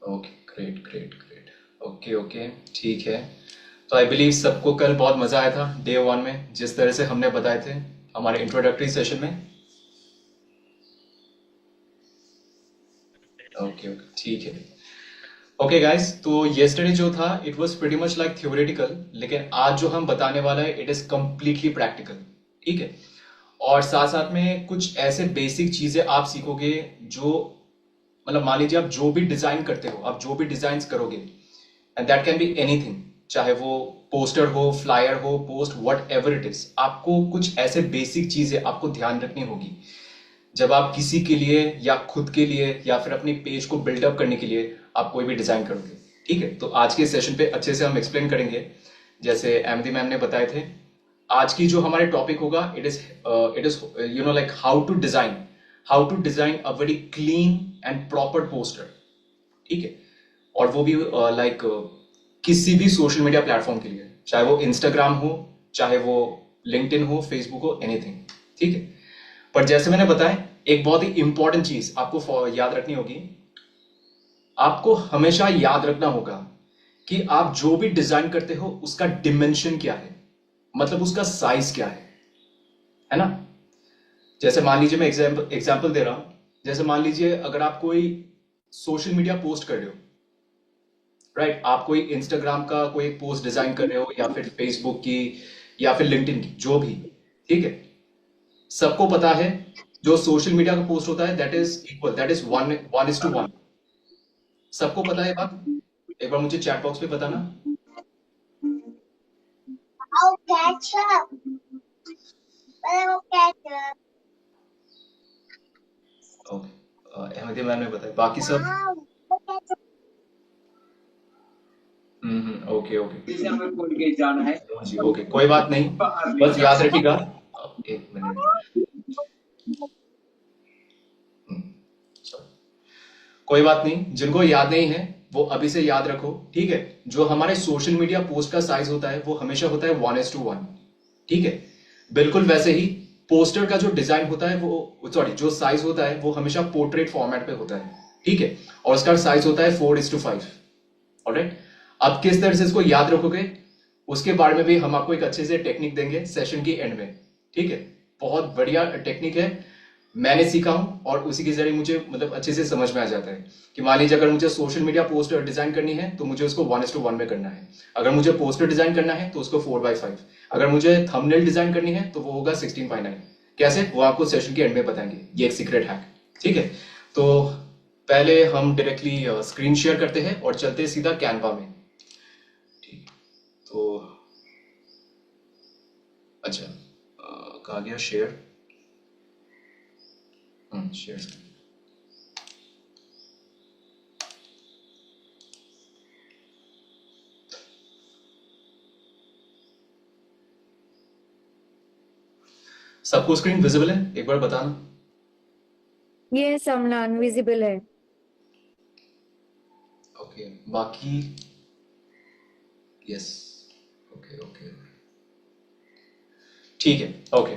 Okay, great great great. Okay okay, ठीक है। तो आई बिलीव सबको कल बहुत मज़ा आया था डे वन में, जिस तरह से हमने बताए थे हमारे इंट्रोडक्टरी सेशन में। ओके ओके, ठीक है। ओके गाइस, तो येस्टरडे जो था it was pretty much like theoretical, लेकिन आज जो हम बताने वाला है इट इज़ कम्प्लीटली प्रैक्टिकल। ठीक है। और साथ साथ में कुछ ऐसे बेसिक चीज़ें आप सीखोगे जो, मतलब मान लीजिए आप जो भी डिज़ाइन करते हो, आप जो भी डिज़ाइंस करोगे, and that can be anything, चाहे वो पोस्टर हो, फ्लायर हो, post, what ever it is, आपको कुछ ऐसे बेसिक चीजें आपको ध्यान रखनी होगी जब आप किसी के लिए या खुद के लिए या फिर अपनी पेज को बिल्डअप करने के लिए आप कोई भी डिजाइन करोगे। ठीक है। तो आज के सेशन पे अच्छे से हम एक्सप्लेन करेंगे, जैसे एमडी मैम ने बताए थे। आज की जो हमारे टॉपिक होगा it is you know like how to design a very clean and proper poster. ठीक है। और वो भी लाइक किसी भी सोशल मीडिया प्लेटफॉर्म के लिए, चाहे वो इंस्टाग्राम हो, चाहे वो लिंक्डइन हो, फेसबुक हो, एनीथिंग। ठीक है। पर जैसे मैंने बताया, एक बहुत ही इंपॉर्टेंट चीज आपको याद रखनी होगी। आपको हमेशा याद रखना होगा कि आप जो भी डिजाइन करते हो उसका डिमेंशन क्या है, मतलब उसका साइज क्या है ना। जैसे मान लीजिए मैं एग्जाम्पल दे रहा हूं। जैसे मान लीजिए अगर आप कोई सोशल मीडिया पोस्ट कर रहे हो, राइट, आप कोई इंस्टाग्राम का कोई एक पोस्ट डिजाइन कर रहे हो या फिर फेसबुक की या फिर लिंक्डइन की, जो भी। ठीक है। सबको पता है जो सोशल मीडिया का पोस्ट होता है that is equal, that is one one is to one. सबको पता है ये बात। एक बार मुझे चैट बॉक्स पे बताना। I'll catch up. I'll catch up. Okay, Ahmadi ma'am ने बताया, बाकी सब। Wow. Look at okay okay. जैसे हमें खोल के जाना है। जी ओके, कोई बात नहीं, बस याद रखिएगा। एक मिनट। कोई बात नहीं, जिनको याद नहीं है वो अभी से याद रखो। ठीक है। जो हमारे सोशल मीडिया पोस्ट का साइज होता है वो हमेशा होता है 1:1। ठीक है। बिल्कुल वैसे ही पोस्टर का जो डिजाइन होता है वो, सॉरी, जो साइज होता है वो हमेशा पोर्ट्रेट फॉर्मेट पे होता है। ठीक है। और उसका साइज होता है 4:5। ऑलराइट। अब किस तरह से इसको याद रखोगे उसके बारे में भी हम आपको एक अच्छे से टेक्निक देंगे सेशन की एंड में। ठीक है। बहुत बढ़िया टेक्निक है, मैंने सीखा हूं और उसी के जरिए मुझे मतलब अच्छे से समझ में आ जाता है कि मान लीजिए अगर मुझे सोशल मीडिया पोस्टर डिजाइन करनी है तो मुझे उसको 1:1 में करना है। अगर मुझे पोस्टर डिजाइन करना है तो उसको 4:5। अगर मुझे थंबनेल डिजाइन करनी है तो वो होगा 16:9। कैसे, वो आपको सेशन के एंड में बताएंगे, ये एक सीक्रेट हैक। ठीक है। तो पहले हम डायरेक्टली स्क्रीन शेयर करते हैं और चलते हैं सीधा कैनवा में। ठीक। तो अच्छा, कहा गया शेयर। शेयर। सबको स्क्रीन विजिबल है, एक बार बताना। यस अमलान, विजिबल है। ओके, बाकी यस। ओके ओके, ठीक है। ओके।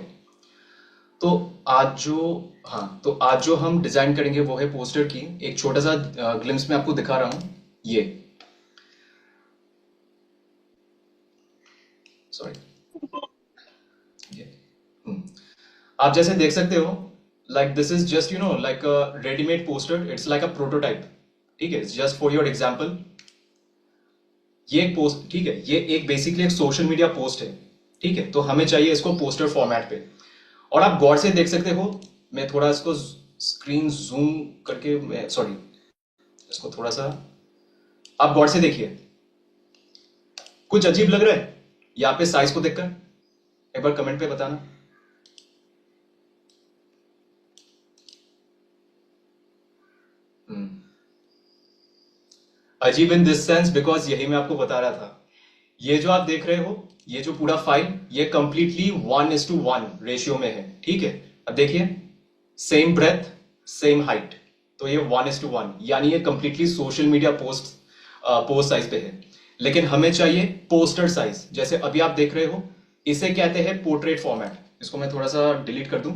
तो आज जो, हाँ, तो आज जो हम डिजाइन करेंगे वो है पोस्टर की। एक छोटा सा ग्लिम्स में आपको दिखा रहा हूं, ये, सॉरी, ये। आप जैसे देख सकते हो, like this is just like a readymade poster, it's like a prototype. ठीक है, it's just for your example. ये एक पोस्ट, ठीक है, ये एक बेसिकली एक सोशल मीडिया पोस्ट है। ठीक है। तो हमें चाहिए इसको पोस्टर फॉर्मेट पे। और आप गौर से देख सकते हो, मैं थोड़ा इसको स्क्रीन जूम करके, मैं सॉरी, इसको थोड़ा सा आप गौर से देखिए। कुछ अजीब लग रहा है यहाँ पे साइज को देखकर? एक बार कमेंट पे बताना। अजीब इन दिस सेंस बिकॉज यही मैं आपको बता रहा था। ये जो आप देख रहे हो, ये जो पूरा फाइल, ये कंप्लीटली 1:1 रेशियो में है। ठीक है। अब देखिए, सेम ब्रेथ, सेम हाइट, तो ये 1:1, यानी ये completely social media post size पे है। लेकिन हमें चाहिए पोस्टर साइज, जैसे अभी आप देख रहे हो, इसे कहते हैं पोर्ट्रेट फॉर्मेट। इसको मैं थोड़ा सा डिलीट कर दूं।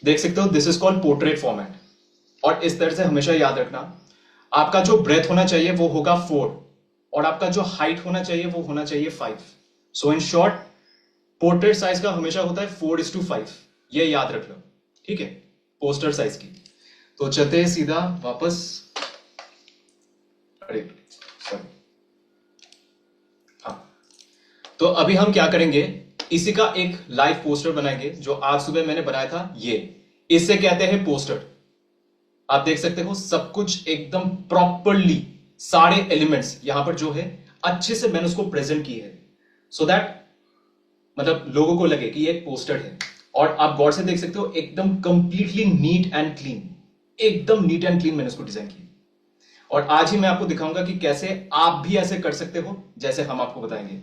देख सकते हो, this is called portrait format. और इस तरह से हमेशा याद रखना, आपका जो ब्रेथ होना चाहिए वो होगा 4 और आपका जो हाइट होना चाहिए वो होना चाहिए 5। सो इन शॉर्ट पोर्ट्रेट साइज का हमेशा होता है 4:5, ये याद रख लो, ठीक है, पोस्टर साइज की। तो चलते हैं सीधा वापस, अरे सॉरी, हाँ। तो अभी हम क्या करेंगे, इसी का एक लाइव पोस्टर बनाएंगे जो आज सुबह मैंने बनाया था। ये इसे कहते हैं पोस्टर। आप देख सकते हो सब कुछ एकदम प्रॉपरली, सारे एलिमेंट्स यहां पर जो है अच्छे से मैंने उसको प्रेजेंट की है, सो दैट मतलब लोगों को लगे कि ये एक पोस्टर है। और आप गौर से देख सकते हो एकदम कंप्लीटली नीट एंड क्लीन, एकदम नीट एंड क्लीन मैंने उसको डिजाइन किया। और आज ही मैं आपको दिखाऊंगा कि कैसे आप भी ऐसे कर सकते हो जैसे हम आपको बताएंगे,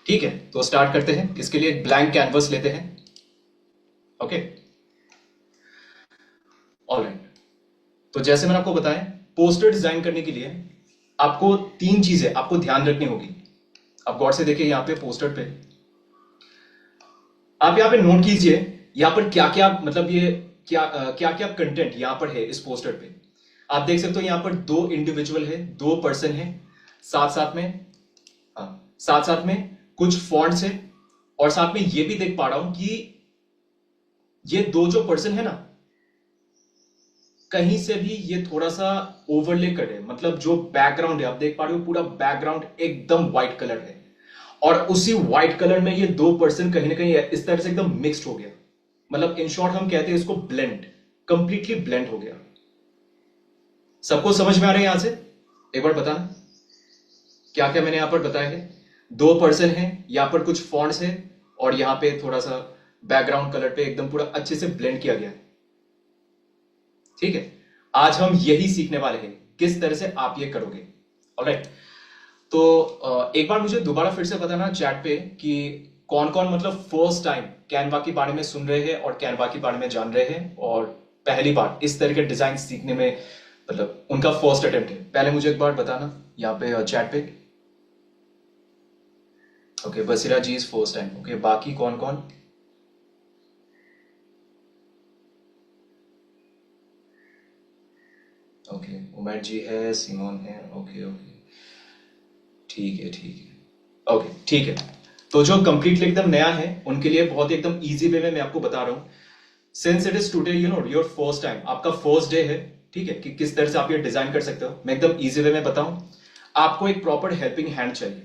ठीक है। तो स्टार्ट करते हैं। इसके लिए एक ब्लैंक कैनवस लेते हैं, ओके, ऑलराइट। तो जैसे मैंने आपको बताया, पोस्टर डिजाइन करने के लिए आपको 3 चीजें आपको ध्यान रखनी होगी। आप गौर से देखिए यहां पे पोस्टर पे, आप यहां पे नोट कीजिए यहां पर क्या क्या, मतलब ये क्या क्या क्या कंटेंट यहां पर है इस पोस्टर पे। आप देख सकते हो यहां पर 2 इंडिविजुअल है, 2 पर्सन है, साथ साथ में, हाँ, साथ साथ में कुछ फॉन्ट्स है, और साथ में ये भी देख पा रहा हूं कि ये 2 जो पर्सन है ना, कहीं से भी ये थोड़ा सा ओवरले कट है, मतलब जो बैकग्राउंड है आप देख पा रहे हो पूरा बैकग्राउंड एकदम व्हाइट कलर है, और उसी व्हाइट कलर में ये 2 पर्सन कहीं ना कहीं इस तरह से एकदम मिक्स्ड हो गया। मतलब इन शॉर्ट हम कहते हैं इसको ब्लेंड, कंप्लीटली ब्लेंड हो गया। सबको समझ में आ रहा है यहां से? एक बार बताना क्या क्या मैंने यहां पर बताया है। 2 पर्सन है, यहां पर कुछ फॉन्ट्स है, और यहां पे थोड़ा सा बैकग्राउंड कलर पे एकदम पूरा अच्छे से ब्लेंड किया गया है, ठीक है। आज हम यही सीखने वाले हैं किस तरह से आप ये करोगे, ऑलराइट। तो एक बार मुझे दोबारा फिर से बताना चैट पे कि कौन कौन मतलब फर्स्ट टाइम कैनवा के बारे में सुन रहे हैं और कैनवा के बारे में जान रहे हैं, और पहली बार इस तरह के डिजाइन सीखने में मतलब उनका फर्स्ट अटेम्प्ट है। पहले मुझे एक बार बताना यहाँ पे चैट पे। Okay, Basira ji is first time, okay. बाकी कौन कौन? ओके, उमर जी है, सिमोन है, ओके ओके, ठीक है ठीक है, ओके ठीक है। तो जो कंप्लीटली एकदम नया है उनके लिए बहुत ही एकदम इजी वे में मैं आपको बता रहा हूँ। Since it is today you know your first time, आपका फर्स्ट डे है, ठीक है, कि किस तरह से आप ये डिजाइन कर सकते हो, मैं एकदम इजी वे में बताऊं। आपको एक प्रॉपर हेल्पिंग हैंड चाहिए,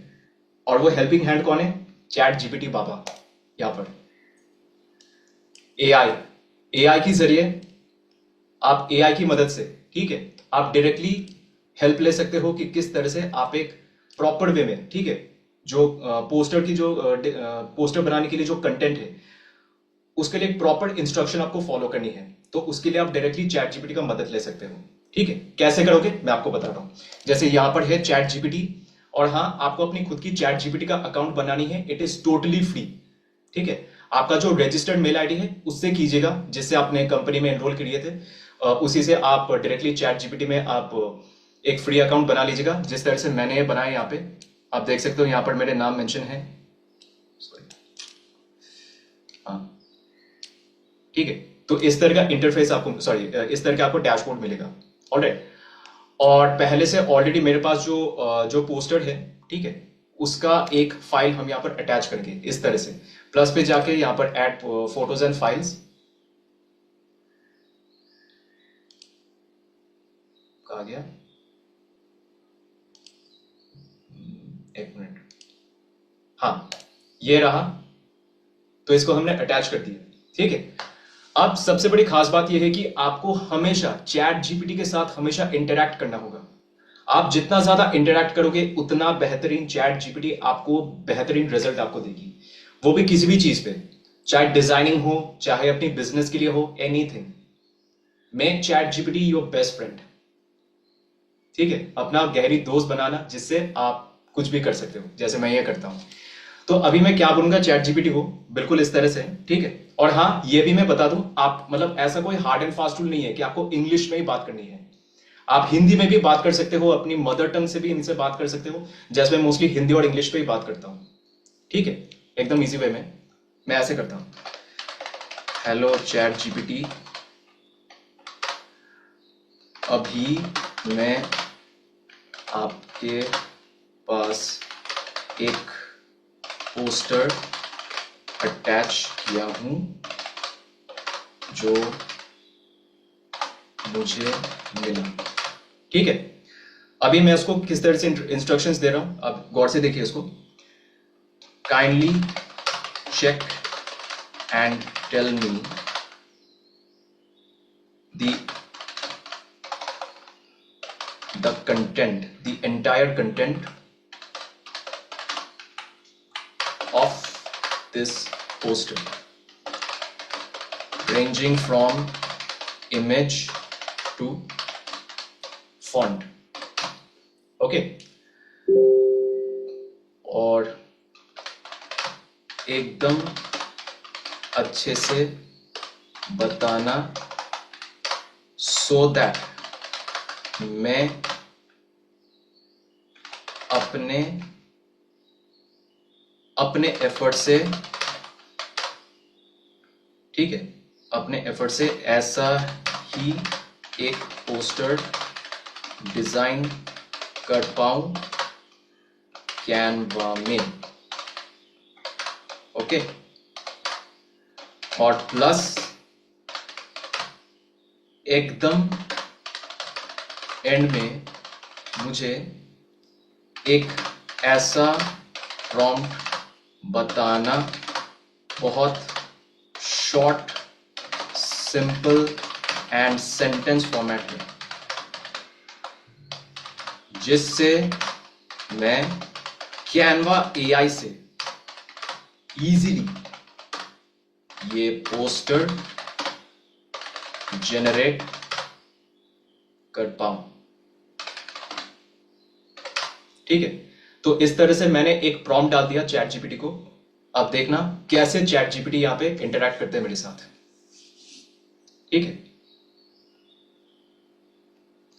और वो हेल्पिंग हैंड कौन है? चैट जीपीटी बाबा। यहां पर एआई, एआई के जरिए आप एआई की मदद से, ठीक है, आप डायरेक्टली हेल्प ले सकते हो कि किस तरह से आप एक प्रॉपर वे में, ठीक है, जो पोस्टर की जो पोस्टर बनाने के लिए जो कंटेंट है उसके लिए एक प्रॉपर इंस्ट्रक्शन आपको फॉलो करनी है। तो उसके लिए आप डायरेक्टली चैट जीपीटी का मदद ले सकते हो, ठीक है। कैसे करोगे मैं आपको बता रहा हूं। जैसे यहां पर है चैट जीपीटी, और हाँ, आपको अपनी खुद की चैट जीपीटी का अकाउंट बनानी है। इट इज टोटली फ्री, ठीक है। आपका जो रजिस्टर्ड मेल आईडी है उससे कीजिएगा, जिससे आपने कंपनी में एनरोल किए थे, उसी से आप डायरेक्टली चैट जीपीटी में आप एक फ्री अकाउंट बना लीजिएगा, जिस तरह से मैंने बनाया। यहाँ पे आप देख सकते हो, यहाँ पर मेरे नाम मेंशन है, सॉरी, हाँ, ठीक है। तो इस तरह का इंटरफेस आपको, सॉरी, इस तरह का आपको डैशबोर्ड मिलेगा, ऑलराइट। और पहले से ऑलरेडी मेरे पास जो पोस्टर है, ठीक है, उसका एक फाइल हम यहाँ पर अटैच करेंगे इस तरह से। प्लस पे जाके यहाँ पर ऐड फोटोज एंड फाइल्स, कहा गया, एक मिनट, हाँ, ये रहा। तो इसको हमने अटैच कर दिया, ठीक है। अब सबसे बड़ी खास बात यह है कि आपको हमेशा चैट जीपीटी के साथ हमेशा इंटरैक्ट करना होगा। आप जितना ज्यादा इंटरैक्ट करोगे उतना बेहतरीन चैट जीपीटी आपको बेहतरीन रिजल्ट आपको देगी, वो भी किसी भी चीज पे, चाहे डिजाइनिंग हो, चाहे अपनी बिजनेस के लिए हो, anything. Make chat GPT your best friend, ठीक है, अपना गहरी दोस्त बनाना, जिससे आप कुछ भी कर सकते हो, जैसे मैं ये करता हूं। तो अभी मैं क्या बोलूंगा चैट जीपीटी को, बिल्कुल इस तरह से, ठीक है। और हाँ, ये भी मैं बता दूं, आप मतलब ऐसा कोई हार्ड एंड फास्ट रूल नहीं है कि आपको इंग्लिश में ही बात करनी है। आप हिंदी में भी बात कर सकते हो, अपनी मदर टंग से भी इनसे बात कर सकते हो, जैसे मैं मोस्टली हिंदी और इंग्लिश पे ही बात करता हूं, ठीक है, एकदम इजी वे में मैं ऐसे करता हूं। हेलो चैट जीपीटी, अभी मैं आपके पास एक पोस्टर अटैच किया हूं जो मुझे मिला। ठीक है, अभी मैं उसको किस तरह से इंस्ट्रक्शंस दे रहा हूं, अब गौर से देखिए इसको। Kindly check and tell me the content, the entire content of this poster, ranging from image to font. Okay, और एकदम अच्छे से बताना so that मैं अपने एफर्ट से, ठीक है, अपने एफर्ट से ऐसा ही एक पोस्टर डिजाइन कर पाऊं कैनवा में। ओके, और प्लस एकदम एंड में मुझे एक ऐसा प्रॉम्प्ट बताना, बहुत short, simple and sentence format में, जिससे मैं कैनवा एआई से इजीली ये पोस्टर जनरेट कर पाऊं। ठीक है, तो इस तरह से मैंने एक प्रॉम्प्ट डाल दिया चैट जीपीटी को। अब देखना कैसे चैट जीपीटी यहां पे इंटरैक्ट करते हैं मेरे साथ। ठीक है,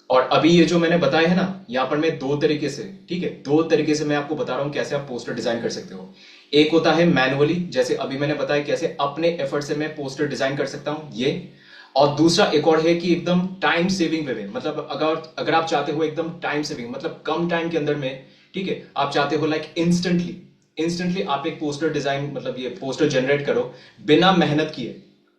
और अभी ये जो मैंने बताया है ना, यहां पर मैं दो तरीके से, ठीक है, दो तरीके से मैं आपको बता रहा हूं कैसे आप पोस्टर डिजाइन कर सकते हो। एक होता है मैनुअली, जैसे अभी मैंने बताया कैसे अपने एफर्ट से मैं पोस्टर डिजाइन कर सकता हूं ये, और दूसरा एक और है कि एकदम टाइम सेविंग वे में, मतलब अगर आप चाहते हो एकदम टाइम सेविंग, मतलब कम टाइम के अंदर में, ठीक है, आप चाहते हो लाइक इंस्टेंटली आप एक पोस्टर डिजाइन, मतलब ये पोस्टर जनरेट करो बिना मेहनत किए,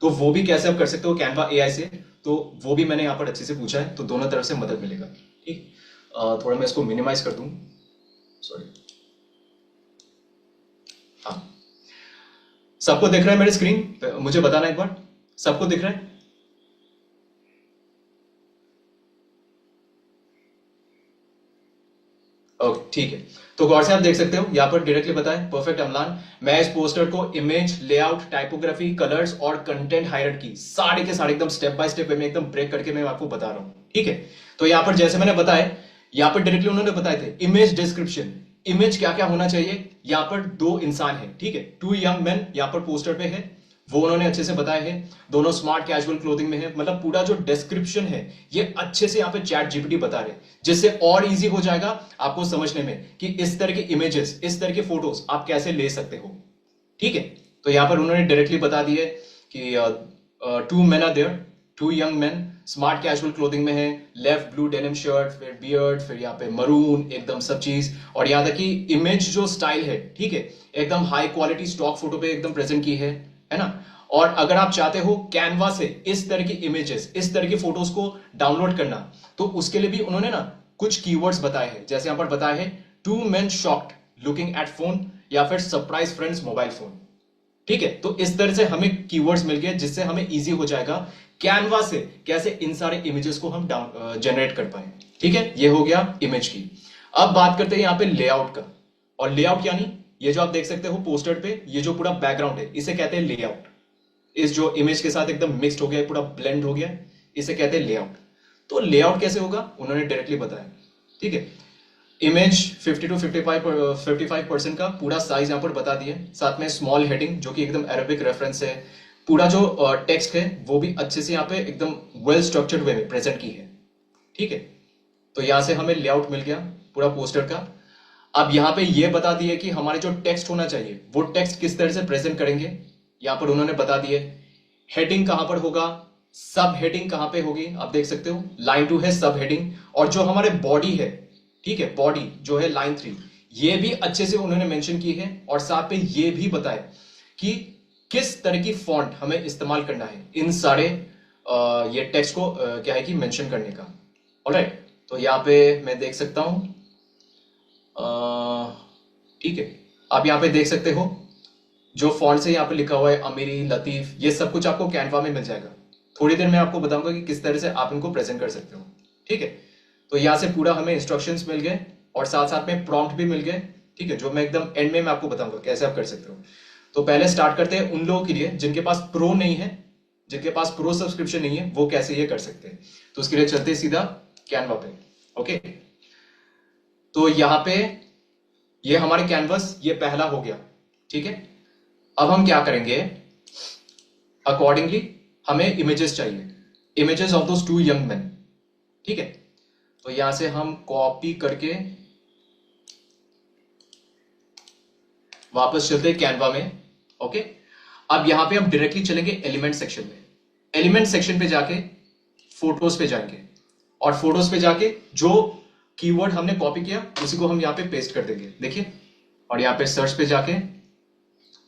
तो वो भी कैसे आप कर सकते हो कैनवा एआई से। तो वो भी मैंने यहां पर अच्छे से पूछा है, तो दोनों तरफ से मदद मिलेगा। ठीक, थोड़ा मैं इसको मिनिमाइज कर दूं, सॉरी। हाँ, सबको दिख रहा है मेरी स्क्रीन? मुझे बताना एक बार, सबको दिख रहा है? ओके, ठीक है, तो गौर से आप देख सकते हो यहां पर डायरेक्टली बताया, परफेक्ट अमलान, मैं इस पोस्टर को इमेज, लेआउट, टाइपोग्राफी, कलर्स और कंटेंट हायरार्की सारे के सारे एकदम स्टेप बाय स्टेप में एकदम ब्रेक करके मैं आपको बता रहा हूं। ठीक है, तो यहां पर जैसे मैंने बताया, यहां पर डायरेक्टली उन्होंने बताए थे इमेज डिस्क्रिप्शन, इमेज क्या क्या होना चाहिए। यहां पर दो इंसान है, ठीक है, टू यंग मैन यहां पर पोस्टर पे है, वो उन्होंने अच्छे से बताया है, दोनों स्मार्ट कैजुअल क्लोथिंग में है, मतलब पूरा जो डिस्क्रिप्शन है ये अच्छे से यहाँ पे चैट जीपीटी बता रहे, जिससे और इजी हो जाएगा आपको समझने में कि इस तरह के इमेजेस, इस तरह के फोटोज आप कैसे ले सकते हो। ठीक है, तो यहाँ पर उन्होंने डायरेक्टली बता दिए कि two men are there, two young man, smart casual clothing में है, लेफ्ट ब्लू डेनिम शर्ट, फिर बियर्ड, फिर यहाँ पे मरून, एकदम सब चीज, और यहाँ तक कि इमेज जो स्टाइल है, ठीक है, एकदम हाई क्वालिटी स्टॉक फोटो पे एकदम प्रेजेंट की है ना। और अगर आप चाहते हो कैनवा से इस तरह की इमेजेस, इस तरह की फोटोज को डाउनलोड करना, तो उसके लिए भी उन्होंने ना कुछ कीवर्ड्स बताए हैं, जैसे यहां पर बताया है two men shocked looking at phone, या फिर सरप्राइज फ्रेंड्स मोबाइल फोन। ठीक है, तो इस तरह से हमें कीवर्ड्स मिल गए, जिससे हमें इजी हो जाएगा कैनवा से कैसे इन सारे इमेजेस को हम जनरेट कर पाए। ठीक है, ये हो गया इमेज की। अब बात करते हैं यहाँ पे लेआउट का, और लेआउट यानी ये जो आप देख सकते हो पोस्टर पे, ये जो पूरा बैकग्राउंड है इसे कहते हैं लेआउट। इस जो इमेज के साथ एकदम मिक्स्ड हो गया, पूरा ब्लेंड हो गया, इसे कहते हैं लेआउट। तो लेआउट कैसे होगा उन्होंने डायरेक्टली बताया। ठीक है, इमेज 50 to 55% का पूरा साइज यहां पर बता दिया, साथ में स्मॉल हेडिंग जो कि एकदम अरेबिक रेफरेंस है, पूरा जो टेक्स्ट है वो भी अच्छे से यहाँ पे एकदम वेल स्ट्रक्चर्ड वे में प्रेजेंट की है। ठीक है, तो यहां से हमें लेआउट मिल गया पूरा पोस्टर का। अब यहां पे ये बता दिए कि हमारे जो टेक्स्ट होना चाहिए वो टेक्स्ट किस तरह से प्रेजेंट करेंगे, यहां पर उन्होंने बता दिए। हेडिंग कहां पर होगा, सब हेडिंग कहां पे होगी, आप देख सकते हो लाइन 2 है सब हेडिंग, और जो हमारे बॉडी है, ठीक है, बॉडी जो है लाइन 3, ये भी अच्छे से उन्होंने मेंशन की है, और साथ में ये भी बताया कि किस तरह की फॉन्ट हमें इस्तेमाल करना है इन सारे ये टेक्स्ट को क्या है कि मेंशन करने का। ऑलराइट, तो यहाँ पे मैं देख सकता हूं, ठीक है, आप यहाँ पे देख सकते हो जो फॉन्ट से यहाँ पे लिखा हुआ है अमीरी, लतीफ, ये सब कुछ आपको कैनवा में मिल जाएगा। थोड़ी देर में आपको बताऊंगा कि किस तरह से आप इनको प्रेजेंट कर सकते हो। ठीक है, तो यहाँ से पूरा हमें इंस्ट्रक्शंस मिल गए और साथ साथ में प्रॉम्प्ट भी मिल गए। ठीक है, जो मैं एकदम एंड में मैं आपको बताऊंगा कैसे आप कर सकते हो। तो पहले स्टार्ट करते हैं उन लोगों के लिए जिनके पास प्रो नहीं है, जिनके पास प्रो सब्सक्रिप्शन नहीं है, वो कैसे ये कर सकते हैं। तो उसके लिए चलते सीधा कैनवा पे। ओके, तो यहाँ पे ये हमारे कैनवस ये पहला हो गया। ठीक है, अब हम क्या करेंगे, अकॉर्डिंगली हमें इमेजेस चाहिए, images of those 2 young man. ठीक है, तो यहां से हम कॉपी करके वापस चलते हैं कैनवा में। ओके, अब यहां पे हम डायरेक्टली चलेंगे एलिमेंट सेक्शन में। एलिमेंट सेक्शन पे जाके फोटोज पे जाएंगे और फोटोज पे जाके जो कीवर्ड हमने कॉपी किया उसी को हम यहां पे पेस्ट कर देंगे। देखिए, और यहां पे सर्च पे जाके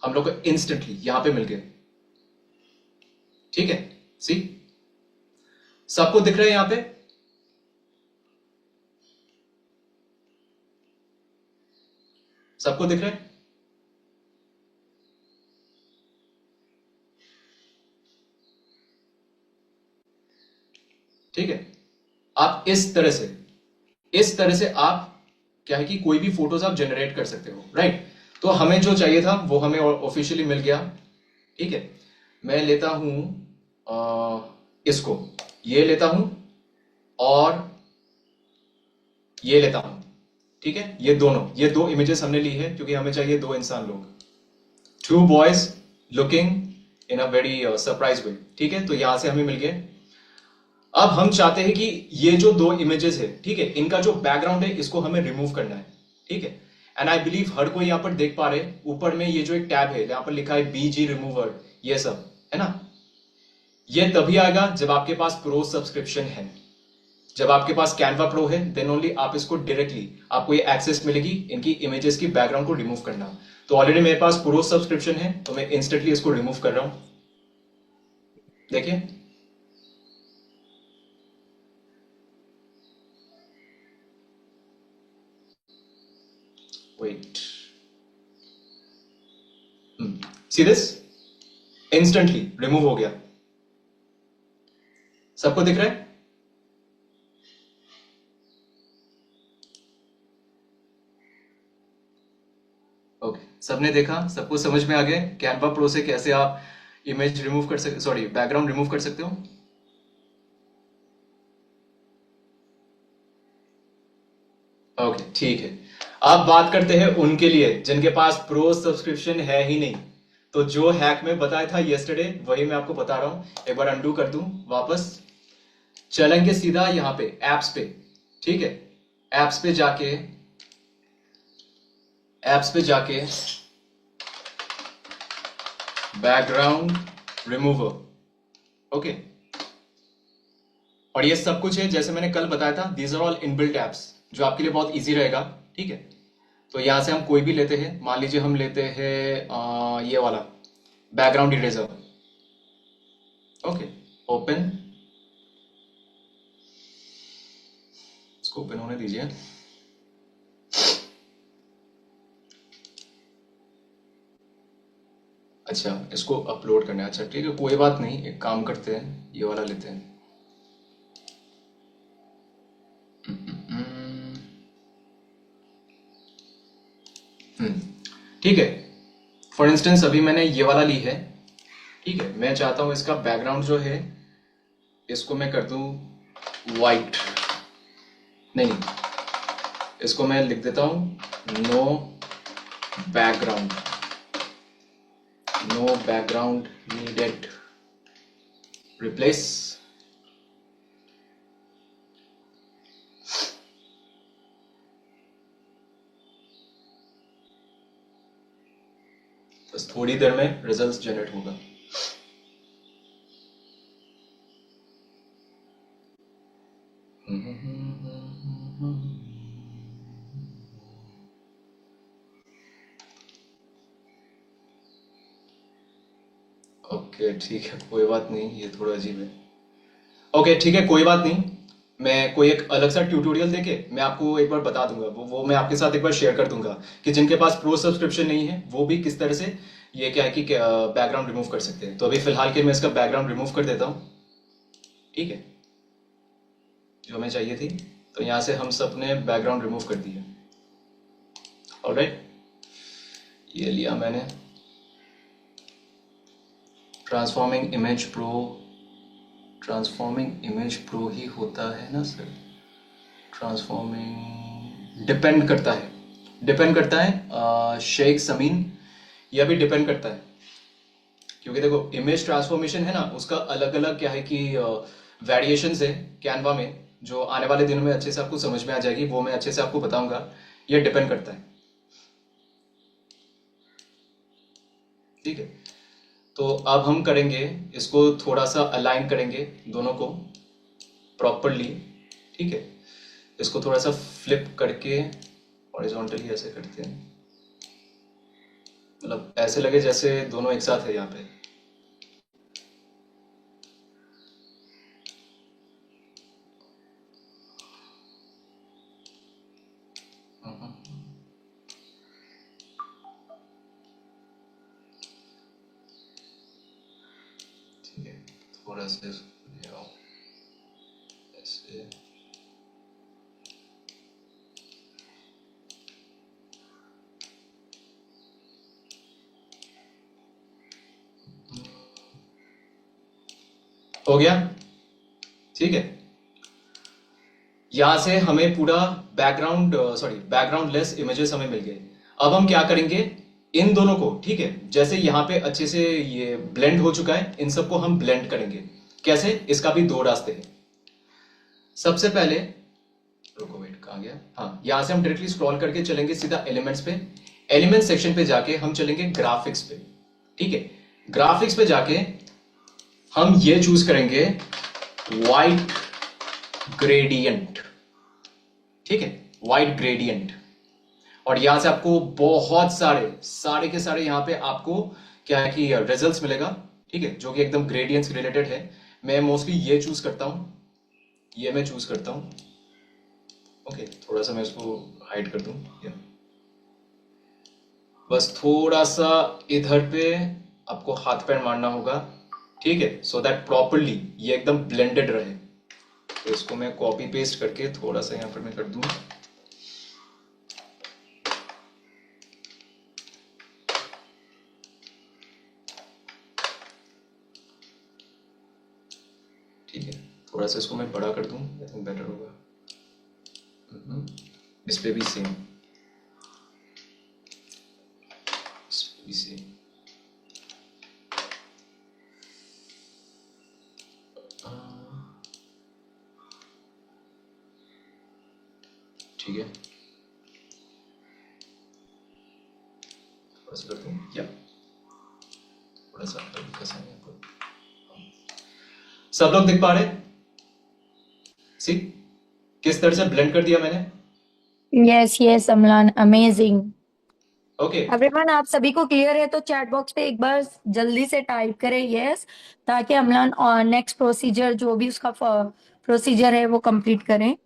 हम लोग को इंस्टेंटली यहां पे मिल गए। ठीक है, सी सबको दिख रहा है यहां पे, सबको दिख रहा है। ठीक है, आप इस तरह से आप क्या है कि कोई भी फोटोज आप जनरेट कर सकते हो। राइट, तो हमें जो चाहिए था वो हमें ऑफिशियली मिल गया। ठीक है, मैं लेता हूं इसको, ये लेता हूं और ये लेता हूं। ठीक है, ये दो इमेजेस हमने ली है क्योंकि हमें चाहिए 2 इंसान लोग, 2 boys looking in a very surprise way. ठीक है, तो यहां से हमें मिल गए। अब हम चाहते हैं कि ये जो 2 इमेजेस है, ठीक है, इनका जो बैकग्राउंड है इसको हमें रिमूव करना है। ठीक है, एंड आई बिलीव हर कोई यहां पर देख पा रहे हैं ऊपर में ये जो एक टैब है, यहां पर लिखा है बीजी रिमूवर, ये सब है ना। ये तभी आएगा जब आपके पास प्रो सब्सक्रिप्शन है। जब आपके पास कैनवा प्रो है देन ओनली आप इसको डायरेक्टली आपको ये एक्सेस मिलेगी इनकी इमेजेस की बैकग्राउंड को रिमूव करना। तो ऑलरेडी मेरे पास प्रो सब्सक्रिप्शन है तो मैं इंस्टेंटली इसको रिमूव कर रहा हूं। देखिए, wait, see this, instantly remove हो गया। सबको दिख रहा है? ओके, सबने देखा, सबको समझ में आ गया कैनवा प्रो से कैसे आप इमेज रिमूव कर सकते, सॉरी बैकग्राउंड रिमूव कर सकते हो। ओके, ठीक है, अब बात करते हैं उनके लिए जिनके पास प्रो सब्सक्रिप्शन है ही नहीं। तो जो हैक में बताया था यस्टरडे वही मैं आपको बता रहा हूं। एक बार अंडू कर दूं, वापस चलेंगे सीधा यहां पे एप्स पे। ठीक है, एप्स पे जाके, एप्स पे जाके बैकग्राउंड रिमूवर। ओके, और ये सब कुछ है जैसे मैंने कल बताया था, these are all inbuilt apps जो आपके लिए बहुत इजी रहेगा। ठीक है, तो यहां से हम कोई भी लेते हैं, मान लीजिए हम लेते हैं ये वाला बैकग्राउंड इरेजर। ओके, ओपन, इसको ओपन होने दीजिए। अच्छा, इसको अपलोड करना है, अच्छा ठीक है, कोई बात नहीं, एक काम करते हैं, ये वाला लेते हैं। ठीक है, फॉर इंस्टेंस अभी मैंने ये वाला ली है। ठीक है, मैं चाहता हूं इसका बैकग्राउंड जो है इसको मैं कर दूं वाइट, नहीं, इसको मैं लिख देता हूं no background, no background needed, replace. बस थोड़ी देर में रिजल्ट जनरेट होगा। ओके ठीक है, कोई बात नहीं, ये थोड़ा अजीब है। ओके ठीक है, कोई बात नहीं। मैं कोई एक अलग सा ट्यूटोरियल देके मैं आपको एक बार बता दूंगा, वो मैं आपके साथ एक बार शेयर कर दूंगा कि जिनके पास प्रो सब्सक्रिप्शन नहीं है वो भी किस तरह से ये क्या है कि बैकग्राउंड रिमूव कर सकते हैं। तो अभी फिलहाल के मैं इसका बैकग्राउंड रिमूव कर देता हूँ, ठीक है, जो हमें चाहिए थी। तो यहाँ से हम सब ने बैकग्राउंड रिमूव कर दिया। ऑलराइट, ये लिया मैंने। Transforming image pro, transforming image pro ही होता है ना सर? ट्रांसफॉर्मिंग डिपेंड करता है शेख समीन, यह भी डिपेंड करता है। क्योंकि देखो इमेज ट्रांसफॉर्मेशन है ना, उसका अलग अलग क्या है कि वेरिएशंस है कैनवा में, जो आने वाले दिनों में अच्छे से आपको समझ में आ जाएगी, वो मैं अच्छे से आपको बताऊंगा। ये डिपेंड करता है, ठीक है। तो अब हम करेंगे इसको थोड़ा सा अलाइन करेंगे दोनों को प्रॉपरली, ठीक है। इसको थोड़ा सा फ्लिप करके हॉरिजॉन्टली ऐसे करते हैं, मतलब ऐसे लगे जैसे दोनों एक साथ है यहाँ पे। ठीक है, थोड़ा सा इसको ले आओ ऐसे। हो गया, ठीक है। यहां से हमें पूरा बैकग्राउंड लेस इमेजेस हमें मिल गए। अब हम क्या करेंगे, इन दोनों को, ठीक है, जैसे यहाँ पे अच्छे से ये ब्लेंड हो चुका है, इन सबको हम ब्लेंड करेंगे। कैसे? इसका भी दो रास्ते हैं। सबसे पहले, रुको वेट, कहाँ गया, हाँ, यहां से हम डायरेक्टली स्क्रॉल करके चलेंगे सीधा एलिमेंट्स पे। एलिमेंट सेक्शन पे जाके हम चलेंगे ग्राफिक्स पे, ठीक है। ग्राफिक्स पे जाके हम ये चूज करेंगे वाइट ग्रेडियंट, ठीक है, वाइट ग्रेडियंट। और यहां से आपको बहुत सारे के सारे यहाँ पे आपको क्या है कि रिजल्ट्स मिलेगा, ठीक है, जो कि एकदम ग्रेडियंट्स रिलेटेड है। मैं मोस्टली ये चूज करता हूं, ये मैं चूज करता हूं। ओके, थोड़ा सा मैं इसको हाइड कर दूं, बस थोड़ा सा इधर पे आपको हाथ पैर मारना होगा, ठीक है, सो दैट प्रॉपरली ये एकदम ब्लेंडेड रहे। तो इसको मैं कॉपी पेस्ट करके थोड़ा सा यहाँ पर मैं कर दूं। ठीक है, थोड़ा सा इसको मैं बड़ा कर दूं, आई थिंक बेटर होगा। डिस्प्ले भी सेम, डिस्प्ले भी सेम। ठीक है, थोड़ा सा कर दूं, या थोड़ा सा हल्का सा यहाँ पर। सब लोग दिख पा रहे? सी किस तरह से ब्लेंड कर दिया मैंने। Yes, yes, अम्लान, अमेजिंग। ओके, एवरीवन, आप सभी को क्लियर है तो चैट बॉक्स पे एक बार जल्दी से टाइप करें यस, ताकि अम्लान और नेक्स्ट प्रोसीजर जो भी उसका प्रोसीजर है वो कंप्लीट करें।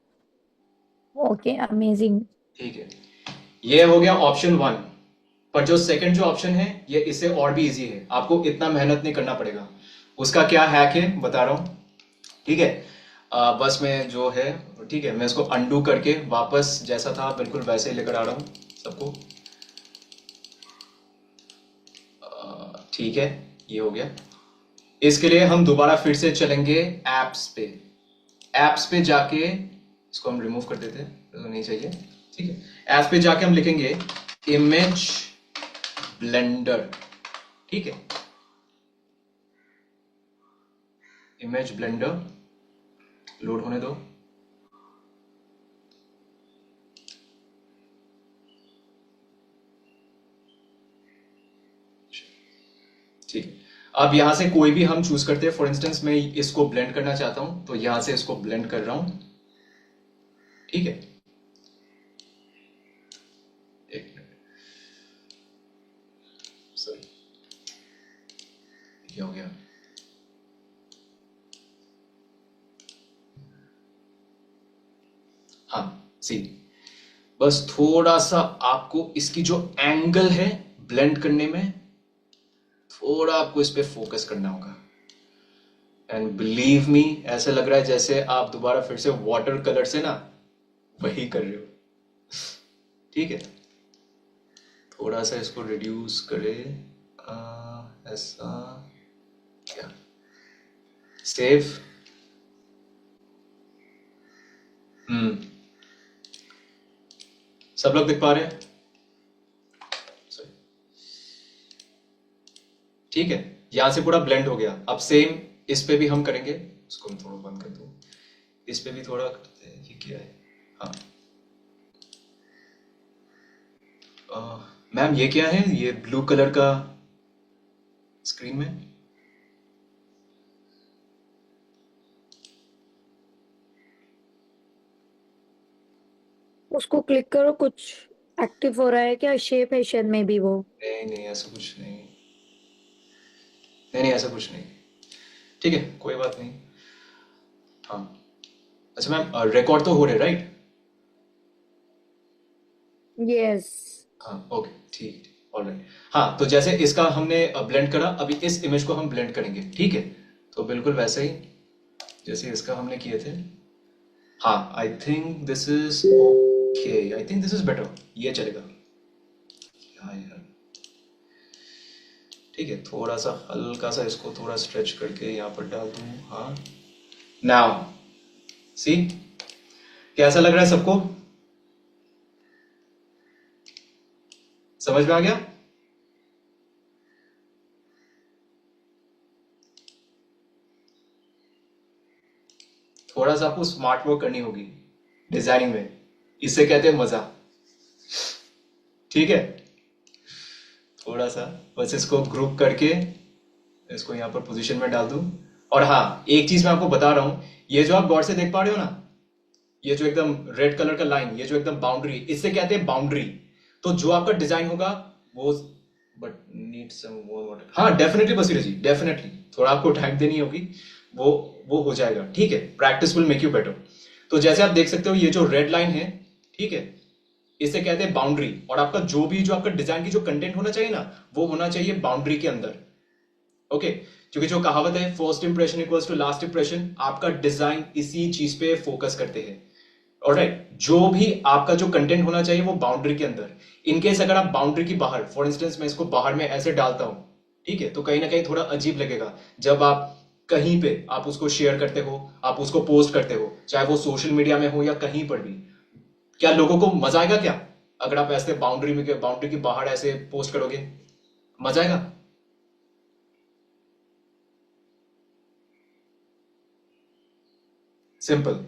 Okay, amazing. ठीक है, ये हो गया ऑप्शन वन। पर जो सेकंड जो ऑप्शन है ये इससे और भी इजी है, आपको इतना मेहनत नहीं करना पड़ेगा। उसका क्या हैक है बता रहा हूं, ठीक है। बस मैं जो है, ठीक है, मैं इसको अंडू करके वापस जैसा था बिल्कुल वैसे ही लेकर आ रहा हूं सबको। ठीक है, ये हो गया। इसके लिए हम दोबारा फिर से चलेंगे एप्स पे। एप्स पे जाके इसको हम रिमूव कर देते हैं, तो नहीं चाहिए, ठीक है। एप्स पे जाके हम लिखेंगे इमेज ब्लेंडर, ठीक है, इमेज ब्लेंडर। लोड होने दो। ठीक है, अब यहां से कोई भी हम चूज करते हैं। फॉर इंस्टेंस मैं इसको ब्लेंड करना चाहता हूं, तो यहां से इसको ब्लेंड कर रहा हूं, ठीक है। एक मिनट, सॉरी, ये हो गया। हाँ सी, बस थोड़ा सा आपको इसकी जो एंगल है ब्लेंड करने में थोड़ा आपको इस पे फोकस करना होगा। एंड बिलीव मी, ऐसा लग रहा है जैसे आप दोबारा फिर से वाटर कलर से ना वही कर रहे हो। ठीक है, थोड़ा सा इसको रिड्यूस करें, ऐसा क्या, सेव। सब लोग दिख पा रहे हैं? Sorry. ठीक है, यहां से पूरा ब्लेंड हो गया। अब सेम इस पे भी हम करेंगे। इसको मैं थोड़ा बंद कर दूं, इस पे भी थोड़ा करते हैं। ये क्या है? हाँ मैम, ये क्या है? ये ब्लू कलर का स्क्रीन में उसको क्लिक करो, कुछ एक्टिव हो रहा है क्या? शेप है शायद में भी वो। नहीं नहीं, ऐसा कुछ नहीं। नहीं नहीं, ऐसा कुछ नहीं। ठीक है, कोई बात नहीं। हाँ, अच्छा मैम, रिकॉर्ड तो हो रहे राइट? यस। हाँ ओके, ठीक, ऑलराइट। हाँ, तो जैसे इसका हमने ब्लेंड करा, अभी इस इमेज को हम ब्लेंड करेंगे। ठीक है, तो बिल्कुल वैसे ही जैसे इसका हमने किए थे। हाँ, I think this is okay, I think this is better, ये चलेगा। हाँ यार, ठीक है, थोड़ा सा हल्का सा इसको थोड़ा स्ट्रेच करके यहाँ पर डाल दूँ। हाँ, नाउ सी, कैसा लग रहा है सबको? समझ में आ गया? थोड़ा सा आपको स्मार्ट वर्क करनी होगी डिजाइनिंग में, इसे कहते हैं मजा। ठीक है, थोड़ा सा बस इसको ग्रुप करके इसको यहाँ पर पोजीशन में डाल दूं। और हाँ, एक चीज मैं आपको बता रहा हूं, ये जो आप गौर से देख पा रहे हो ना, ये जो एकदम रेड कलर का लाइन, ये जो एकदम बाउंड्री, इससे कहते हैं बाउंड्री। तो जो आपका डिजाइन होगा वो, but need some more water. हाँ डेफिनेटली बसीर जी, डेफिनेटली थोड़ा आपको टाइम देनी होगी, वो हो जाएगा। ठीक है, practice will make you better. तो जैसे आप देख सकते हो, ये जो रेड लाइन है, ठीक है, इसे कहते हैं बाउंड्री। और आपका जो आपका डिजाइन की जो कंटेंट होना चाहिए ना, वो होना चाहिए बाउंड्री के अंदर। ओके, क्योंकि जो कहावत है first impression equals to last impression, आपका डिजाइन इसी चीज पे फोकस करते हैं। ऑलराइट, जो भी आपका जो कंटेंट होना चाहिए वो बाउंड्री के अंदर। इनकेस अगर आप बाउंड्री की बाहर, फॉर इंस्टेंस मैं इसको बाहर में ऐसे डालता हूं, ठीक है, तो कहीं ना कहीं थोड़ा अजीब लगेगा जब आप कहीं पे आप उसको शेयर करते हो, आप उसको पोस्ट करते हो, चाहे वो सोशल मीडिया में हो या कहीं पर भी। क्या लोगों को मजा आएगा क्या अगर आप ऐसे बाउंड्री के बाहर ऐसे पोस्ट करोगे? मजा आएगा? सिंपल,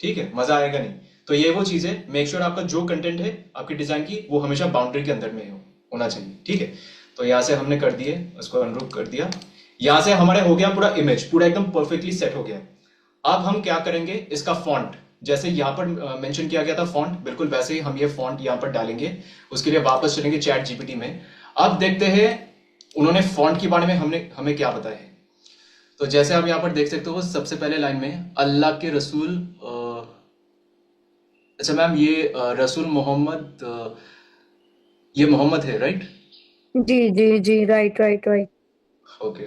ठीक है, मजा आएगा नहीं। तो ये वो चीज है, मेक श्योर आपका जो कंटेंट है आपकी डिजाइन की, वो हमेशा बाउंड्री के अंदर में होना चाहिए। ठीक है, तो यहां से हमने कर दिए, उसको अनग्रुप कर दिया। यहां से हमारे हो गया पूरा इमेज, पूरा एकदम परफेक्टली सेट हो गया। अब हम क्या करेंगे, इसका फॉन्ट, जैसे यहां पर मेंशन किया गया था फॉन्ट, बिल्कुल वैसे ही हम ये फॉन्ट यहां पर डालेंगे। उसके लिए वापस चलेंगे चैट जीपीटी में। अब देखते हैं उन्होंने फॉन्ट के बारे में हमें क्या बताया है। तो जैसे आप यहाँ पर देख सकते हो, सबसे पहले लाइन में अल्लाह के रसूल, अच्छा मैम, ये रसूल मोहम्मद, ये मोहम्मद है राइट? जी जी जी, राइट राइट राइट। ओके,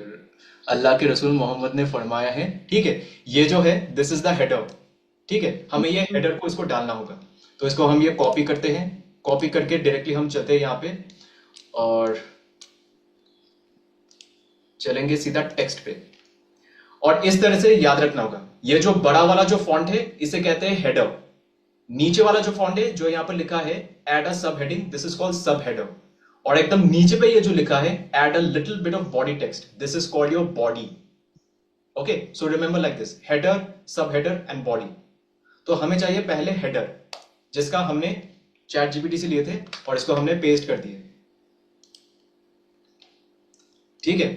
अल्लाह के रसूल मोहम्मद ने फरमाया है। ठीक है, ये जो है दिस इज द हेडर। ठीक है, हमें ये हेडर को इसको डालना होगा। तो इसको हम ये कॉपी करते हैं, कॉपी करके डायरेक्टली हम चलते हैं यहाँ पे और चलेंगे सीधा टेक्स्ट पे। और इस तरह से याद रखना होगा, ये जो बड़ा वाला जो फॉन्ट है इसे कहते हैं हेडर। नीचे वाला जो फॉन्ट है जो यहां पर लिखा है add a sub heading, this is called sub header. और एकदम नीचे पे ये जो लिखा है add a little bit of body text, this is called your body. Okay, so remember like this, header, sub header and body. तो हमें चाहिए पहले हेडर, जिसका हमने चैट जीपीटी से लिए थे और इसको हमने पेस्ट कर दिए। ठीक है,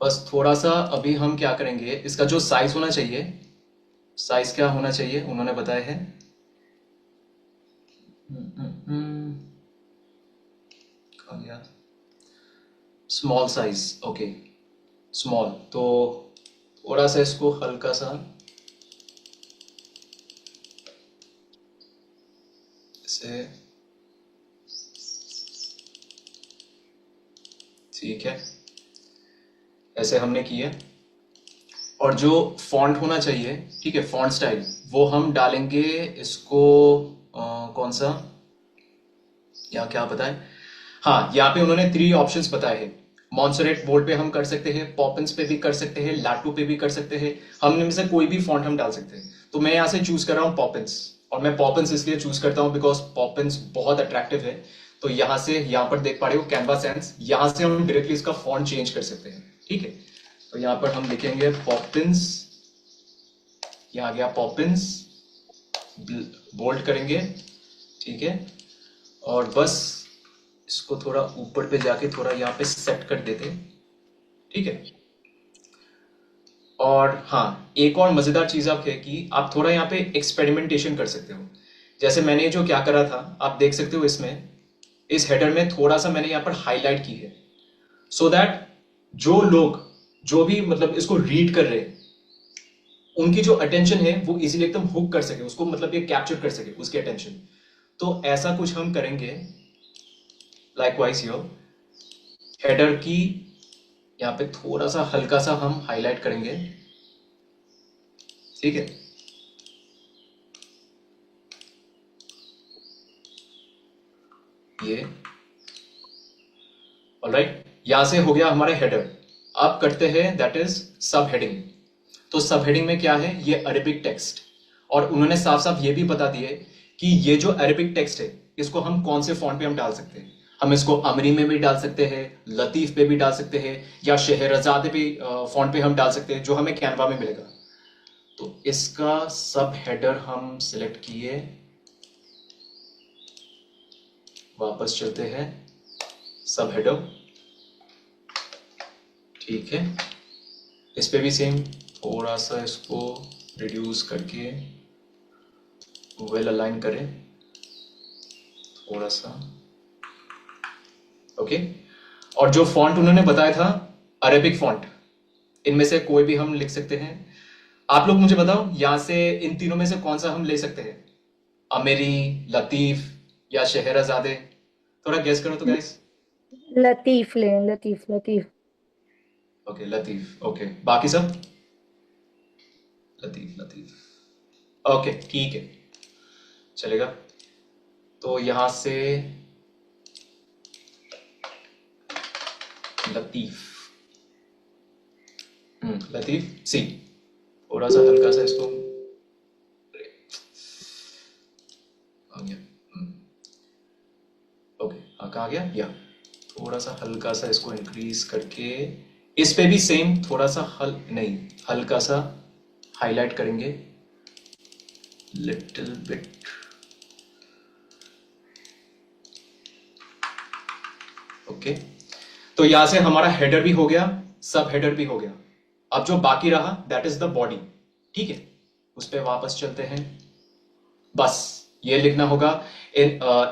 बस थोड़ा सा अभी हम क्या करेंगे, इसका जो साइज होना चाहिए, साइज क्या होना चाहिए उन्होंने बताया है, स्मॉल साइज। ओके, स्मॉल, तो थोड़ा सा इसको हल्का सा ऐसे, ठीक है, ऐसे हमने किया। और जो फॉन्ट होना चाहिए, ठीक है, फॉन्ट स्टाइल, वो हम डालेंगे इसको कौन सा, यहाँ क्या बताएं, हाँ यहाँ पे उन्होंने 3 ऑप्शंस बताए हैं। मॉन्सरेट बोल्ड पे हम कर सकते हैं, पॉपिंस पे भी कर सकते हैं, लाटू पे भी कर सकते हैं, हम इनमें से कोई भी फॉन्ट हम डाल सकते हैं। तो मैं यहाँ से चूज कर रहा हूँ पॉपिंस, और मैं पॉपिंस इसलिए चूज करता हूँ बिकॉज पॉपिंस बहुत अट्रैक्टिव है। तो यहाँ से, यहाँ पर देख पा रहे हो कैनवा सेंस, यहाँ से हम डायरेक्टली इसका फॉन्ट चेंज कर सकते हैं, ठीक है। तो यहाँ पर हम लिखेंगे पॉपिंस, यहाँ आ गया पॉपिंस, बोल्ड करेंगे, ठीक है। और बस इसको थोड़ा ऊपर पे जाके थोड़ा यहाँ पे सेट कर देते, ठीक है। और हाँ, एक और मजेदार चीज आप है कि आप थोड़ा यहाँ पे एक्सपेरिमेंटेशन कर सकते हो। जैसे मैंने जो क्या करा था, आप देख सकते हो इसमें, इस हेडर में थोड़ा सा मैंने यहाँ पर हाईलाइट की है, सो दैट जो लोग, जो भी मतलब इसको रीड कर रहे हैं, उनकी जो अटेंशन है वो इजीली एकदम हुक कर सके उसको, मतलब ये कैप्चर कर सके उसकी अटेंशन। तो ऐसा कुछ हम करेंगे। लाइकवाइज हियर, हेडर की यहाँ पे थोड़ा सा हल्का सा हम हाईलाइट करेंगे, ठीक है। ये ऑलराइट, यहां से हो गया हमारा हेडर। अब करते हैं दैट इज सब हेडिंग। तो सब हेडिंग में क्या है, ये अरेबिक टेक्स्ट, और उन्होंने साफ साफ ये भी बता दिए कि ये जो अरेबिक टेक्स्ट है इसको हम कौन से फॉन्ट पे हम डाल सकते हैं। हम इसको अमरी में भी डाल सकते हैं, लतीफ पे भी डाल सकते हैं, या शहरजादे पे फॉन्ट पे हम डाल सकते हैं, जो हमें कैनवा में मिलेगा। तो इसका सब हेडर हम सिलेक्ट किए, वापस चलते हैं, सब हेडर, ठीक है। इस पे भी सेम, थोड़ा सा इसको रिड्यूस करके वेल अलाइन करें थोड़ा सा, ओके। और जो फॉन्ट उन्होंने बताया था, अरेबिक फॉन्ट, इनमें से कोई भी हम लिख सकते हैं। आप लोग मुझे बताओ यहां से इन तीनों में से कौन सा हम ले सकते हैं, अमेरी, लतीफ या शहरजादे? थोड़ा गेस करो तो गाइस। लतीफ ले, लतीफ लतीफ। ओके लतीफ, ओके, बाकी सब लतीफ लतीफ, ओके ठीक है, चलेगा। तो यहां से लतीफ, लतीफ सी, थोड़ा सा हल्का सा इसको, आ गया, ओके, हाँ कहाँ गया, या थोड़ा सा हल्का सा इसको इंक्रीज करके, इस पे भी सेम थोड़ा सा नहीं, हल्का सा हाईलाइट करेंगे, लिटिल बिट, ओके। तो यहां से हमारा हेडर भी हो गया, सब हेडर भी हो गया। अब जो बाकी रहा दैट इज द बॉडी, ठीक है। उस पर वापस चलते हैं। बस ये लिखना होगा,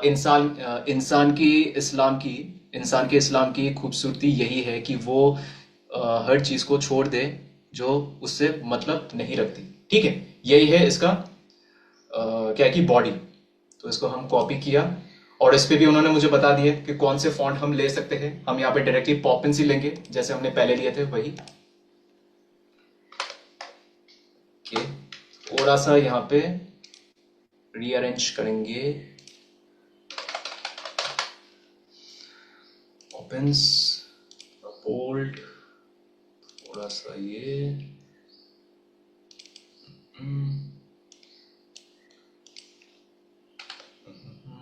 इंसान के इस्लाम की खूबसूरती यही है कि वो हर चीज को छोड़ दे जो उससे मतलब नहीं रखती, ठीक है। यही है इसका क्या कि बॉडी। तो इसको हम कॉपी किया, और इस पे भी उन्होंने मुझे बता दिया कि कौन से फॉन्ट हम ले सकते हैं। हम यहाँ पे डायरेक्टली पॉपिंस ही लेंगे जैसे हमने पहले लिए थे वही, ओके। थोड़ा सा यहाँ पे रीअरेंज करेंगे, पॉपिंस, बोल्ड, थोड़ा सा ये,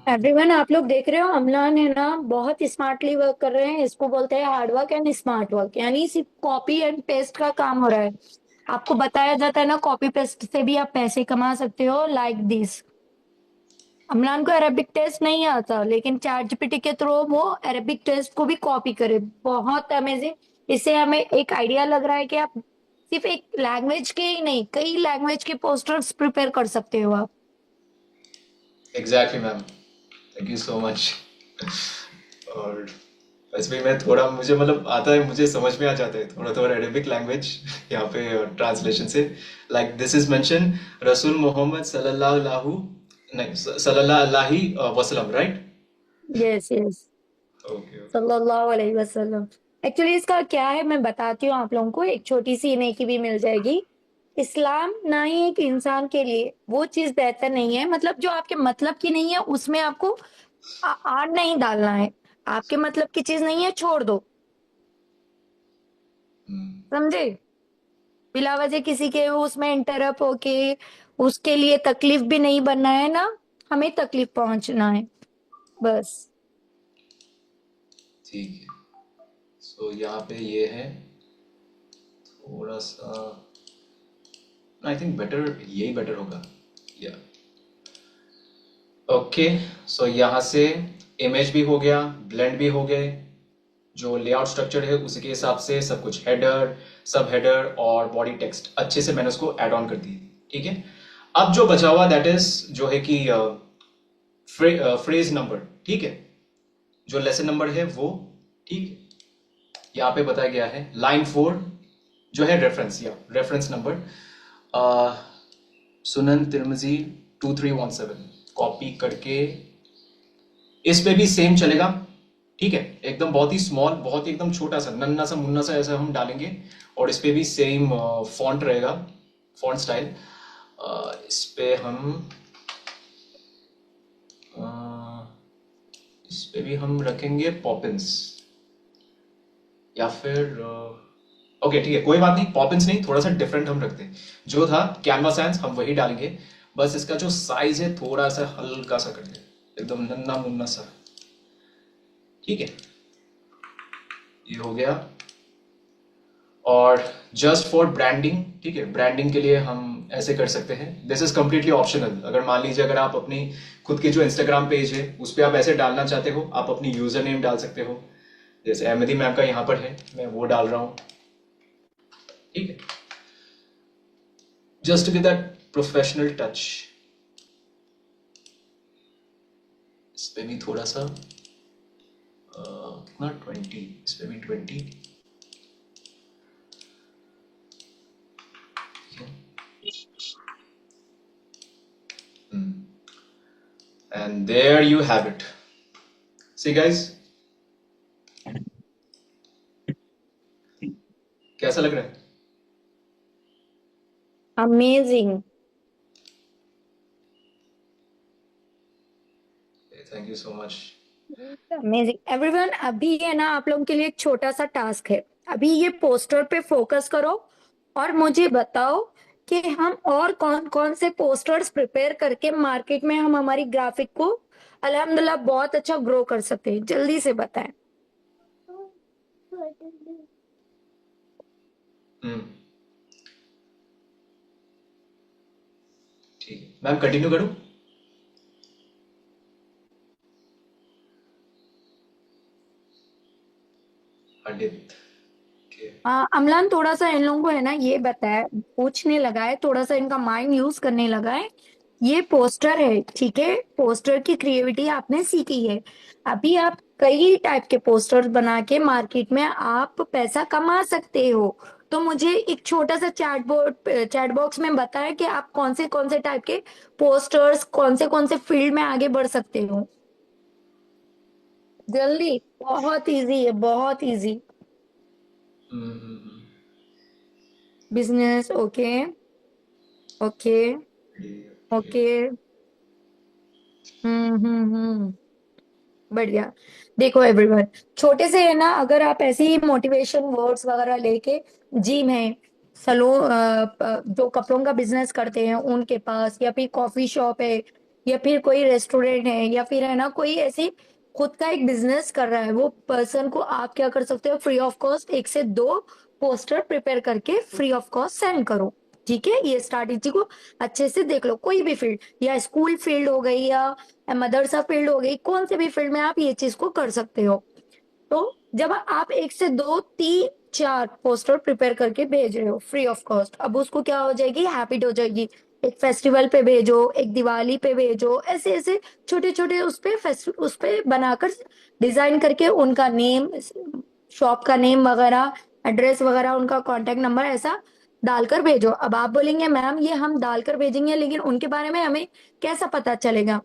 एवरीवन, आप लोग देख रहे हो अम्लान है ना बहुत स्मार्टली वर्क कर रहे हैं। इसको बोलते हैं hard work and smart work, यानी सिर्फ कॉपी एंड पेस्ट का काम हो रहा है। आपको बताया जाता है ना कॉपी पेस्ट से भी आप पैसे कमा सकते हो, लाइक दिस। अम्लान को अरेबिक टेस्ट नहीं आता, लेकिन चैट जीपीटी के थ्रू वो अरेबिक टेस्ट को भी कॉपी करे। बहुत अमेजिंग। इससे हमें एक आइडिया लग रहा है कि आप सिर्फ एक लैंग्वेज के ही नहीं, कई लैंग्वेज के पोस्टर्स प्रिपेयर कर सकते हो आप। Exactly ma'am, thank you so much. और इसमें मैं थोड़ा, मुझे मतलब आता है, मुझे समझ में आ जाता है थोड़ा थोड़ा अरेबिक लैंग्वेज यहाँ पे ट्रांसलेशन से। लाइक दिस इज मेंशन रसूल मोहम्मद सल्लल्लाहु नहीं सल्लल्लाहु अलैहि वसल्लम, right? Yes yes, okay okay. सल्लल्लाहु अलैहि वसल्लम। एक्चुअली इसका क्या है मैं बताती हूँ आप लोगों को, एक छोटी सी नेकी भी मिल जाएगी। इस्लाम ना ही एक इंसान के लिए वो चीज बेहतर नहीं है, मतलब जो आपके मतलब की नहीं है उसमें आपको आड़ नहीं डालना है। आपके मतलब की चीज नहीं है, छोड़ दो। समझे? बिला वजह किसी के उसमें इंटरप्ट होके उसके लिए तकलीफ भी नहीं बनना है ना, हमें तकलीफ पहुंचना है, बस। ठीक है। सो यहाँ पे ये है थोड़ा सा, आई थिंक बेटर यही बेटर होगा। या ओके। सो यहाँ से इमेज भी हो गया, ब्लेंड भी हो गए, जो लेआउट स्ट्रक्चर है उसी के हिसाब से सब कुछ, हेडर, सब हेडर और बॉडी टेक्स्ट अच्छे से मैंने उसको ऐड ऑन कर दी। ठीक है। अब जो बचा हुआ दैट इज जो है कि फ्रेज नंबर। ठीक है, जो लेसन नंबर है वो। ठीक है, यहाँ पे बताया गया है लाइन 4 जो है रेफरेंस, या रेफरेंस नंबर सुनन तिरमिजी 2317 कॉपी करके इस पे भी सेम चलेगा। ठीक है, एकदम बहुत ही स्मॉल, बहुत ही एकदम छोटा सा नन्ना सा मुन्ना सा ऐसा हम डालेंगे, और इस पे भी सेम फॉन्ट रहेगा, फॉन्ट स्टाइल। इस पे हम अ, इस पे भी हम रखेंगे पॉपिंस, या फिर ओके ठीक है, कोई बात नहीं, पॉपिंस नहीं, थोड़ा सा डिफरेंट हम रखते हैं। जो था कैनवा सैंस हम वही डालेंगे, बस इसका जो साइज है थोड़ा सा हल्का सा कर दे, एकदम नन्ना मुन्ना सा। ठीक है, ये हो गया। और जस्ट फॉर ब्रांडिंग, ठीक है, ब्रांडिंग के लिए हम ऐसे कर सकते हैं, दिस इज कंप्लीटली ऑप्शनल। अगर मान लीजिए अगर आप अपनी खुद की जो इंस्टाग्राम पेज है उस पर आप ऐसे डालना चाहते हो, आप अपनी यूजर नेम डाल सकते हो, जैसे अहमदी मैम का यहाँ पर है, मैं वो डाल रहा हूँ। ठीक है, just to give that professional touch. इस पे भी थोड़ा सा कितना 20, इस पे भी 20। And there you have it. See guys, कैसा लग रहा है? Amazing. Thank you so much. Amazing everyone. अभी है ना आप लोगों के लिए एक छोटा सा टास्क है। अभी ये पोस्टर पे फोकस करो और मुझे बताओ कि हम और कौन कौन से पोस्टर्स प्रिपेयर करके मार्केट में हम हमारी ग्राफिक को अल्हम्दुलिल्लाह बहुत अच्छा ग्रो कर सकते हैं। जल्दी से बताएं। हम्म, ठीक है मैम, कंटिन्यू करूँ? पंडित के। अमलान थोड़ा सा इन लोगों को है ना ये बताए, पूछने लगा है, थोड़ा सा इनका माइंड यूज करने लगा है। ये पोस्टर है, ठीक है, पोस्टर की क्रिएटिविटी आपने सीखी है। अभी आप कई टाइप के पोस्टर्स बना के मार्केट में आप पैसा कमा सकते हो। तो मुझे एक छोटा सा चैट बॉक्स में बताएं कि आप कौन से टाइप के पोस्टर्स कौन से फील्ड में आगे बढ़ सकते हो। जल्दी, बहुत इजी है, बहुत easy. Business, okay, okay, okay. Hmm. बढ़िया। देखो एवरीवन, छोटे से है ना, अगर आप ऐसे ही मोटिवेशन वर्ड्स वगैरह लेके, जिम है, जो कपड़ों का बिजनेस करते हैं उनके पास, या फिर कॉफी शॉप है, या फिर कोई रेस्टोरेंट है, या फिर है ना कोई ऐसी खुद का एक बिजनेस कर रहा है, वो पर्सन को आप क्या कर सकते हो, फ्री ऑफ कॉस्ट एक से दो पोस्टर प्रिपेयर करके फ्री ऑफ कॉस्ट सेंड करो। ठीक है, ये स्ट्रैटेजी को अच्छे से देख लो। कोई भी फील्ड, या स्कूल फील्ड हो गई, या मदरसा फील्ड हो गई, कौन से भी फील्ड में आप ये चीज को कर सकते हो। तो जब आप एक से दो तीन चार पोस्टर प्रिपेयर करके भेज रहे हो फ्री ऑफ कॉस्ट, अब उसको क्या हो जाएगी, हैबिट हो जाएगी। एक फेस्टिवल पे भेजो, एक दिवाली पे भेजो, ऐसे ऐसे छोटे छोटे उस पे बनाकर डिजाइन करके उनका नेम, शॉप का नेम वगैरह, एड्रेस वगैरह, उनका कांटेक्ट नंबर ऐसा डालकर भेजो। अब आप बोलेंगे मैम ये हम डालकर भेजेंगे लेकिन उनके बारे में हमें कैसा पता चलेगा?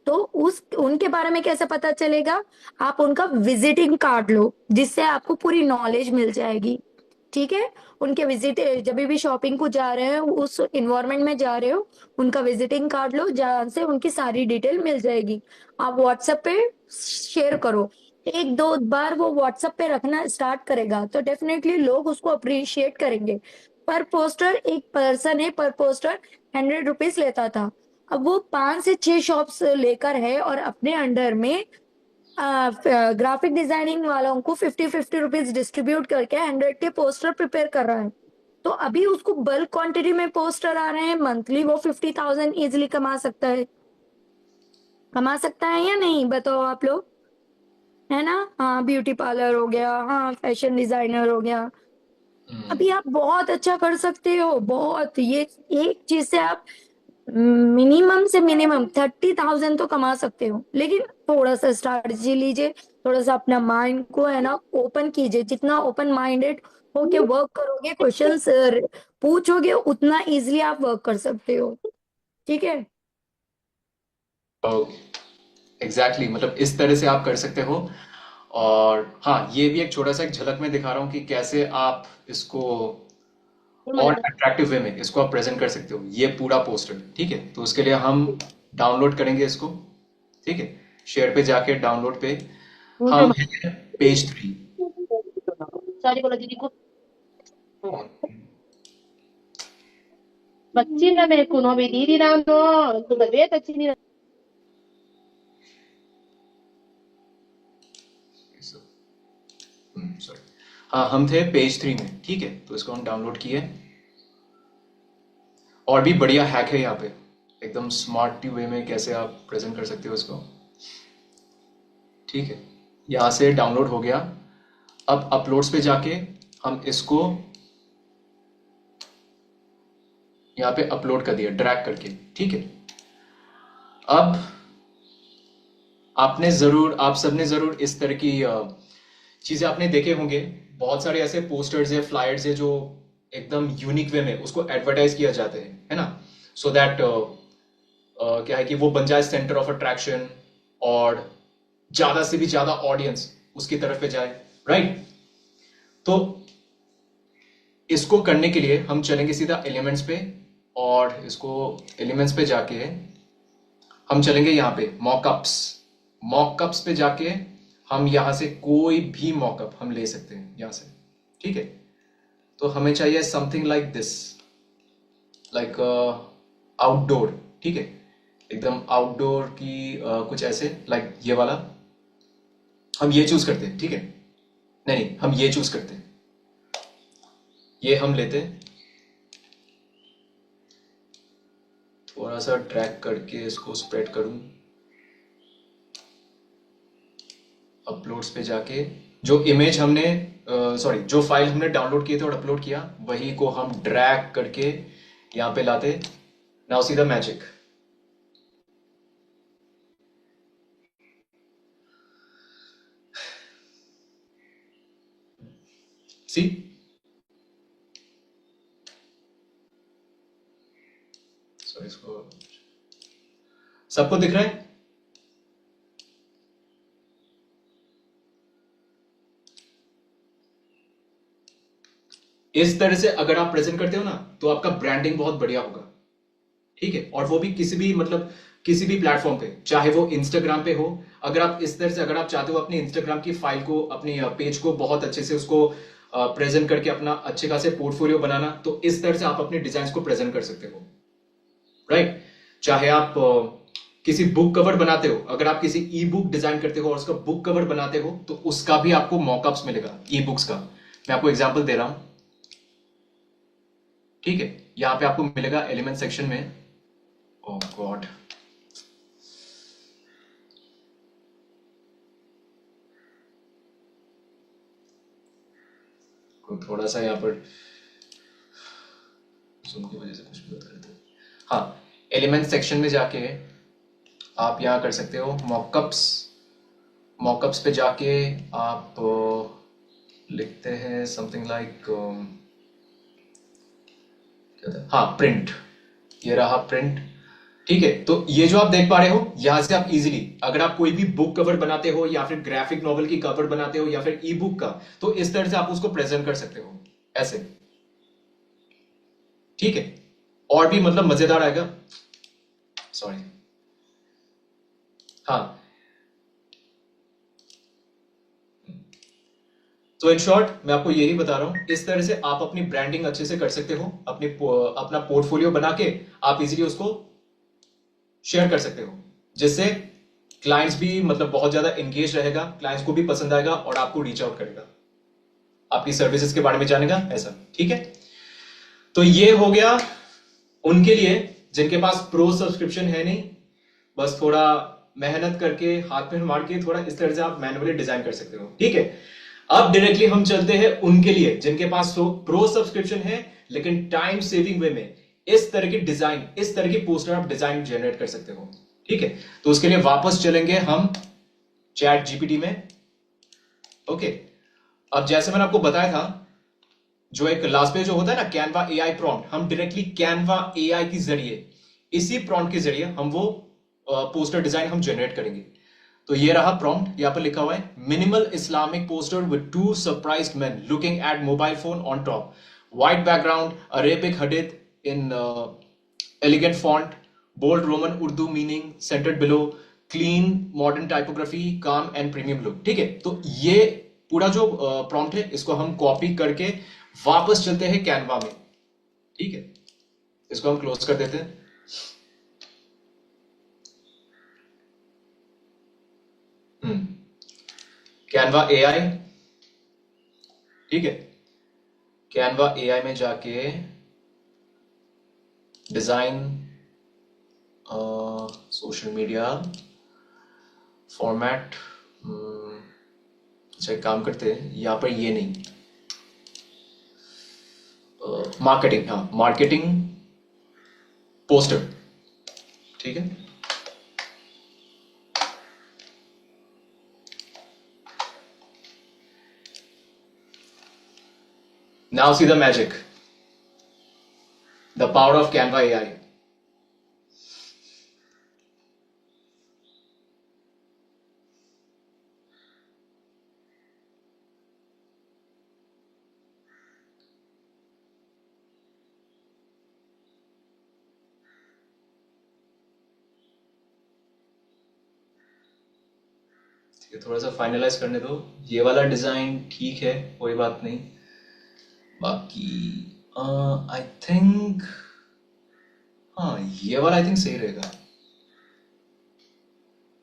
तो उस उनके बारे में कैसे पता चलेगा? आप उनका विजिटिंग कार्ड लो जिससे आपको पूरी नॉलेज मिल जाएगी। ठीक है? उनके विजिट, जब भी शॉपिंग को जा रहे हैं, उस इन्वायरमेंट में जा रहे हो, उनका विजिटिंग कार्ड लो जहाँ से उनकी सारी डिटेल मिल जाएगी। आप व्हाट्सएप पे शेयर करो। एक दो बार वो व्हाट्सएप पे रखना स्टार्ट करेगा तो डेफिनेटली लोग उसको अप्रिशिएट करेंगे। पर पोस्टर, एक पर्सन है पर पोस्टर 100 रुपीज लेता था, अब वो 5 से 6 शॉप्स लेकर है और अपने अंडर में ग्राफिक डिजाइनिंग वालों को 50-50 रुपीज डिस्ट्रीब्यूट करके 100 के पोस्टर प्रिपेयर कर रहा है। तो अभी उसको बल्क क्वांटिटी में पोस्टर आ रहे हैं, मंथली वो 50,000 इजिली कमा सकता है। कमा सकता है या नहीं बताओ आप लोग? है ना? हाँ, ब्यूटी पार्लर हो गया, हाँ फैशन डिजाइनर हो गया। अभी आप बहुत अच्छा कर सकते हो, बहुत। ये एक चीज से आप मिनिमम से मिनिमम 30,000 तो कमा सकते हो, लेकिन थोड़ा सा स्ट्रैटेजी लीजिए, थोड़ा सा अपना माइंड को है ना ओपन कीजिए। जितना ओपन माइंडेड होके वर्क करोगे, क्वेश्चंस पूछोगे, उतना इजिली आप वर्क कर सकते हो। ठीक है? एग्जैक्टली, मतलब इस तरह से आप कर सकते हो। और हाँ, ये भी एक छोटा सा एक झलक में दिखा रहा हूँ कि कैसे आप इसको और अट्रैक्टिव वे में इसको आप प्रेजेंट कर सकते हो, ये पूरा पोस्टर। ठीक है, तो उसके लिए हम डाउनलोड करेंगे इसको। ठीक है, शेयर पे जाके डाउनलोड पे हम हैं पेज 3। सॉरी बोलो दीदी को। వచ్చిందా మీకు నో మీ దీది రాను వేత వచ్చింది सॉरी, हाँ हम थे पेज 3 में। ठीक है, तो इसको हम डाउनलोड किए। और भी बढ़िया हैक है यहाँ पे, एकदम स्मार्ट वे में कैसे आप प्रेजेंट कर सकते हो इसको। ठीक है, यहाँ से डाउनलोड हो गया। अब अपलोड्स पे जाके हम इसको यहाँ पे अपलोड कर दिया ड्रैग करके। ठीक है, अब आप सबने जरूर इस तरह की चीजें आपने देखे होंगे। बहुत सारे ऐसे पोस्टर्स है, फ्लायर्स है जो एकदम यूनिक वे में उसको एडवर्टाइज किया जाते हैं, है ना, सो दैट क्या है कि वो बन जाए सेंटर ऑफ अट्रैक्शन और ज्यादा से भी ज्यादा ऑडियंस उसकी तरफ पे जाए। राइट? तो इसको करने के लिए हम चलेंगे सीधा एलिमेंट्स पे, और इसको एलिमेंट्स पे जाके हम चलेंगे यहाँ पे मॉकअप्स। मॉकअप्स पे जाके हम यहाँ से कोई भी मॉकअप हम ले सकते हैं यहाँ से। ठीक है, तो हमें चाहिए something like this, like outdoor. ठीक है, एकदम आउटडोर की कुछ ऐसे, लाइक ये वाला हम ये चूज करते हैं। ठीक है, नहीं हम ये चूज करते हैं, ये हम लेते हैं। थोड़ा सा ड्रैग करके इसको स्प्रेड करूं। अपलोड्स पे जाके जो इमेज हमने सॉरी जो फाइल हमने डाउनलोड किए थे और अपलोड किया, वही को हम ड्रैग करके यहाँ पे लाते। Now see the magic. See, sorry इसको सबको दिख रहा है? इस तरह से अगर आप प्रेजेंट करते हो ना, तो आपका ब्रांडिंग बहुत बढ़िया होगा। ठीक है, और वो भी किसी भी मतलब किसी भी प्लेटफॉर्म पे, चाहे वो इंस्टाग्राम पे हो। अगर आप इस तरह से अगर आप चाहते हो अपनी इंस्टाग्राम की फाइल को, अपनी पेज को बहुत अच्छे से उसको प्रेजेंट करके अपना अच्छे खासे पोर्टफोलियो बनाना, तो इस तरह से आप अपने डिजाइन को प्रेजेंट कर सकते हो। राइट? चाहे आप किसी बुक कवर बनाते हो, अगर आप किसी ई बुक डिजाइन करते हो और उसका बुक कवर बनाते हो, तो उसका भी आपको मॉकअप्स मिलेगा ई बुक्स का। मैं आपको एग्जांपल दे रहा हूं। ठीक है, यहां पे आपको मिलेगा एलिमेंट सेक्शन में। ओह गॉड, थोड़ा सा यहाँ पर जूम की वजह से कुछ भी होता रहता है। हाँ, एलिमेंट सेक्शन में जाके आप यहाँ कर सकते हो मॉकअप्स। मॉकअप्स पे जाके आप लिखते हैं समथिंग लाइक हाँ प्रिंट। ये रहा प्रिंट। ठीक है, तो ये जो आप देख पा रहे हो यहां से आप इजीली, अगर आप कोई भी बुक कवर बनाते हो या फिर ग्राफिक नॉवल की कवर बनाते हो या फिर ई बुक का, तो इस तरह से आप उसको प्रेजेंट कर सकते हो ऐसे। ठीक है, और भी मतलब मजेदार आएगा। सॉरी, हाँ, तो इन शॉर्ट मैं आपको यही बता रहा हूं, इस तरह से आप अपनी ब्रांडिंग अच्छे से कर सकते हो। अपना पोर्टफोलियो बना के आप इजीली उसको शेयर कर सकते हो, जिससे क्लाइंट्स भी मतलब बहुत ज्यादा एंगेज रहेगा, क्लाइंट्स को भी पसंद आएगा और आपको रीच आउट करेगा, आपकी सर्विसेज के बारे में जानेगा ऐसा। ठीक है, तो ये हो गया उनके लिए जिनके पास प्रो सब्सक्रिप्शन है नहीं, बस थोड़ा मेहनत करके हाथ में मार के थोड़ा इस तरह से आप मैनुअली डिजाइन कर सकते हो। ठीक है, अब डायरेक्टली हम चलते हैं उनके लिए जिनके पास प्रो सब्सक्रिप्शन है लेकिन टाइम सेविंग वे में इस तरह की डिजाइन, इस तरह की पोस्टर आप डिजाइन जनरेट कर सकते हो। ठीक है, तो उसके लिए वापस चलेंगे हम चैट जीपीटी में। ओके, अब जैसे मैंने आपको बताया था, जो एक लास्ट पे जो होता है ना कैनवा एआई प्रॉम्प्ट, हम डायरेक्टली कैनवा एआई के जरिए, इसी प्रॉम्प्ट के जरिए हम वो पोस्टर डिजाइन हम जनरेट करेंगे। तो ये रहा प्रॉम्प्ट, यहां पर लिखा हुआ है minimal Islamic poster with two surprised men looking at mobile phone on top, white background, Arabic hadith in elegant font, bold Roman Urdu meaning centred below, clean modern typography, calm and premium look. ठीक है, तो ये पूरा जो prompt है इसको हम copy करके वापस चलते हैं कैनवा में। ठीक है, इसको हम क्लोज कर देते हैं। Canva AI. ठीक है, कैनवा एआई में जाके डिजाइन, सोशल मीडिया फॉर्मेट, अच्छा एक काम करते हैं यहां पर ये नहीं, मार्केटिंग, हाँ मार्केटिंग पोस्टर। ठीक है, now see the magic, the power of Canva AI. ठीक है, थोड़ा सा फाइनलाइज करने दो। ये वाला डिजाइन ठीक है, कोई बात नहीं। बाकी आई थिंक, हाँ ये वाला आई थिंक सही रहेगा।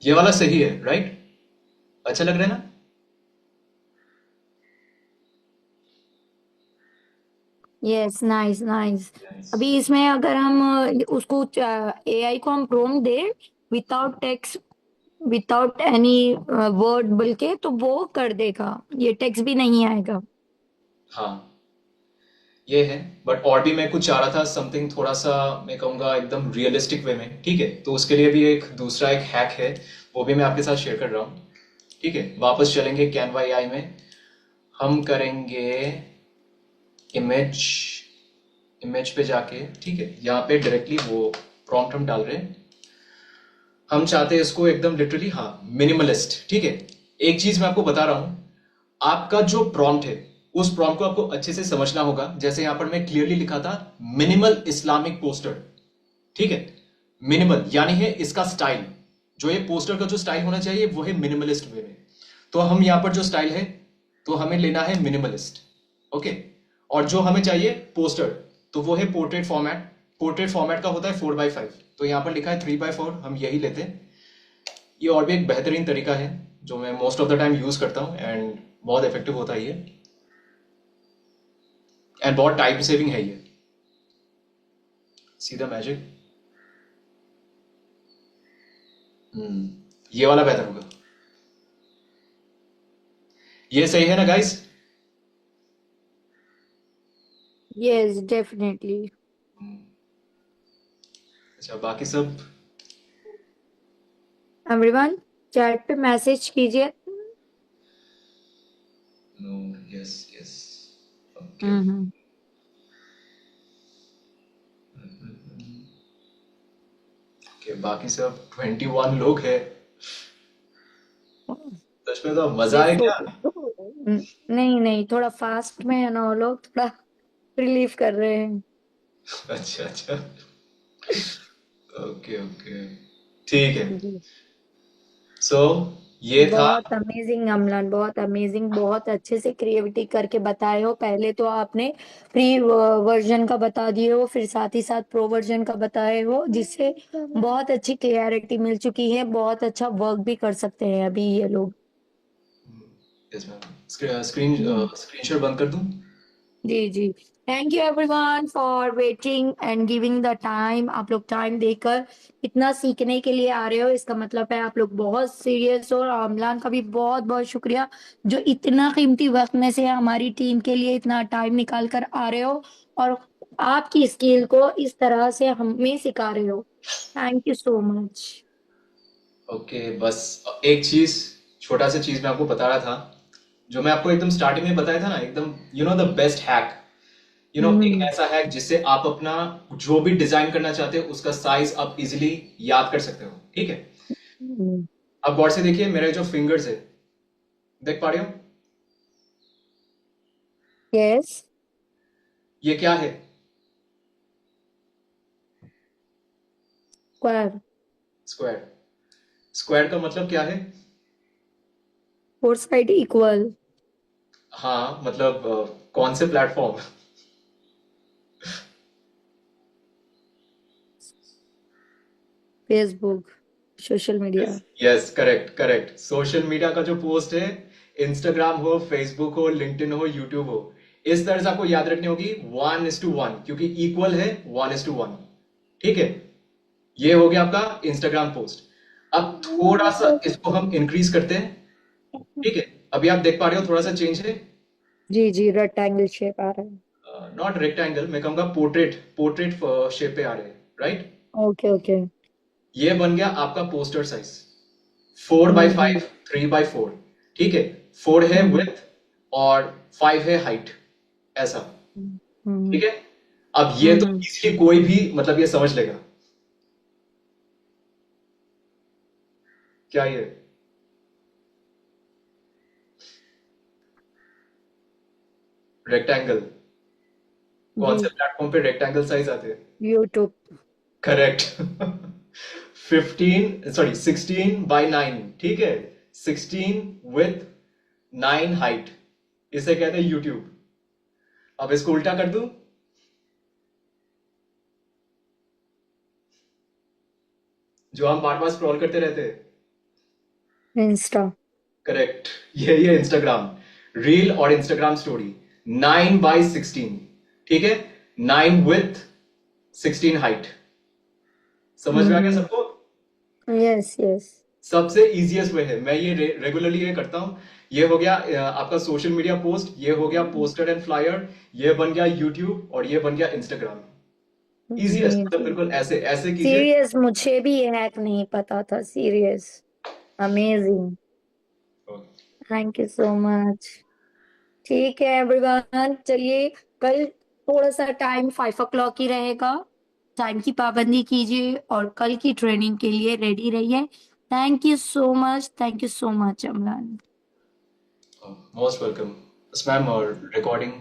ये वाला सही है, राइट? अच्छा लग रहा है ना? Yes, nice nice. Nice. अभी इसमें अगर हम उसको एआई को हम प्रॉम्प्ट दे without text, without any word बोल के, तो वो कर देगा, ये टेक्स्ट भी नहीं आएगा। हाँ ये है, बट और भी मैं कुछ चाह रहा था समथिंग थोड़ा सा, मैं कहूँगा एकदम रियलिस्टिक वे में। ठीक है, तो उसके लिए भी एक दूसरा एक हैक है, वो भी मैं आपके साथ शेयर कर रहा हूँ। ठीक है, वापस चलेंगे कैनवा एआई में, हम करेंगे इमेज, इमेज पे जाके। ठीक है, यहाँ पे डायरेक्टली वो प्रॉम्प्ट हम डाल रहे हैं। हम चाहते हैं इसको एकदम लिटरली, हाँ मिनिमलिस्ट। ठीक है, एक चीज मैं आपको बता रहा हूं, आपका जो प्रॉम्प्ट है उस प्रॉम्प्ट को आपको अच्छे से समझना होगा। जैसे यहां पर मैं क्लियरली लिखा था मिनिमल इस्लामिक पोस्टर। ठीक है, मिनिमल यानी है इसका स्टाइल, जो ये पोस्टर का जो स्टाइल होना चाहिए वो है मिनिमलिस्ट वे में। तो हम यहां पर जो स्टाइल है तो हमें लेना है मिनिमलिस्ट। ओके, और जो हमें चाहिए पोस्टर, तो वो है पोर्ट्रेट फॉर्मेट। पोर्ट्रेट फॉर्मेट का होता है 4x5, तो यहां पर लिखा है 3x4, हम यही लेते हैं। ये और भी एक बेहतरीन तरीका है जो मैं most of the time use करता हूं एंड बहुत इफेक्टिव होता है ये, एंड बहुत टाइम सेविंग है ये। सी द मैजिक। ये वाला बेहतर होगा। ये सही है ना गाइस? Yes, definitely. अच्छा, बाकी सब? एवरीवन चैट पे मैसेज कीजिए। No, yes yes, okay. Hmm. Okay, बाकी सब 21 लोग हैं। सच में तो मजा है देखो, क्या? नहीं नहीं, थोड़ा फास्ट में है ना, वो लोग थोड़ा रिलीव कर रहे हैं। अच्छा अच्छा, ओके ओके, ठीक है। जी। सो ये था। बहुत अमेजिंग अमलान, बहुत अमेजिंग, बहुत अच्छे से क्रिएटिविटी करके बताए हो। पहले तो आपने प्री वर्जन का बता दिए हो, फिर साथ ही साथ प्रो वर्जन का बताए हो, जिससे बहुत अच्छी क्लियरिटी मिल चुकी है। बहुत अच्छा वर्क भी कर सकते हैं अभी ये लोग। Yes ma'am, screen hmm. Screenshot बंद कर दूं? जी जी। Thank you everyone for waiting and giving the time. आप लोग टाइम देकर इतना सीखने के लिए आ रहे हो, इसका मतलब है आप लोग बहुत सीरियस हो। और अमलान का भी बहुत बहुत शुक्रिया, जो इतना कीमती वक्त में से हमारी टीम के लिए इतना टाइम निकाल कर आ रहे हो और आपकी स्किल को इस तरह से हमें सिखा रहे हो। Thank you so much. Okay, बस एक चीज, छोटा सा चीज मैं आपको बता रहा था, जो मैं आपको एकदम स्टार्टिंग में बताया था ना, एकदम द बेस्ट हैक। एक हम्म। ऐसा हैक जिससे आप अपना जो भी डिजाइन करना चाहते हो उसका साइज आप इजीली याद कर सकते हो, ठीक है? आप गौर से देखिए, मेरे जो फिंगर्स है, देख पा रहे हो? यस। ये क्या है? स्क्वायर। स्क्वायर। स्क्वायर का मतलब क्या है? Four side equal. हाँ, मतलब कौन से platform? Facebook, social media. Yes, correct correct. Social media का जो पोस्ट है, इंस्टाग्राम हो, फेसबुक हो, लिंक्डइन हो, यूट्यूब हो, इस तरह से आपको याद रखनी होगी 1:1, क्योंकि इक्वल है 1:1, ठीक है? ये हो गया आपका इंस्टाग्राम पोस्ट। अब थोड़ा सा इसको हम इंक्रीज करते हैं, ठीक है? अभी आप देख पा रहे हो थोड़ा सा चेंज है। जी जी, रेक्टेंगल शेप आ रहा है। नॉट रेक्टेंगल, मैं कहूंगा पोर्ट्रेट, पोर्ट्रेट शेप पे आ रहे हैं, राइट? Okay okay. ये बन गया आपका पोस्टर साइज, 4x5, हम्म। 3x4, ठीक है? 4 है हम्म। विथ और 5 है हाइट, ऐसा, हम्म। ठीक है? अब ये तो हम्म। इजीली कोई भी मतलब ये समझ लेगा। क्या ये? रेक्टेंगल। कौन जी। से प्लेटफॉर्म पे रेक्टेंगल साइज आते हैं? यूट्यूब। करेक्ट। 16/9, ठीक है? 16 विथ 9 हाइट, इसे कहते हैं यूट्यूब। अब इसको उल्टा कर दूं, जो हम बार बार स्क्रॉल करते रहते हैं। इंस्टा। करेक्ट, यही है इंस्टाग्राम। रील और इंस्टाग्राम स्टोरी, 9/16, ठीक है? 9 विथ 16 हाइट। समझ में आ गया हम्म। सबको? Yes yes. सबसे इजीएस्ट वे है, मैं ये रेगुलरली ये करता हूं। ये हो गया आपका सोशल मीडिया पोस्ट, ये हो गया पोस्टर एंड फ्लायर, ये बन गया यूट्यूब, और ये बन गया इंस्टाग्राम। इजीएस्ट, जी मतलब जी। बिल्कुल ऐसे ऐसे कीजिए। सीरियस, मुझे भी ये हैक नहीं पता था। Serious. Amazing. Thank you so much. ठीक है एवरीवन, चलिए कल थोड़ा सा टाइम 5 o'clock ही रहेगा। टाइम की पाबंदी कीजिए और कल की ट्रेनिंग के लिए रेडी रहिए। Thank you so much, thank you so much Amlan. Most welcome. Ma'am, और रिकॉर्डिंग?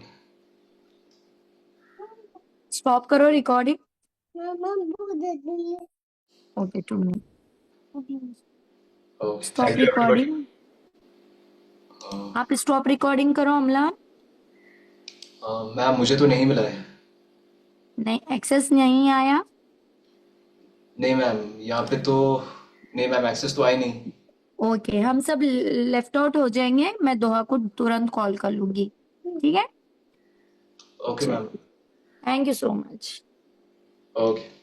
स्टॉप करो recording. Mama, Buddha, okay 2 minute. Okay, stop thank you everybody. Recording. आप स्टॉप रिकॉर्डिंग करो अमलान। मैम, मुझे तो नहीं मिला है। नहीं, एक्सेस नहीं आया। नहीं मैम, यहाँ पे तो नहीं मैम, एक्सेस तो आई नहीं। ओके, हम सब लेफ्ट आउट हो जाएंगे, मैं दोहा को तुरंत कॉल कर लूंगी। ठीक है। Okay ma'am. चलिए, thank you so much. Okay.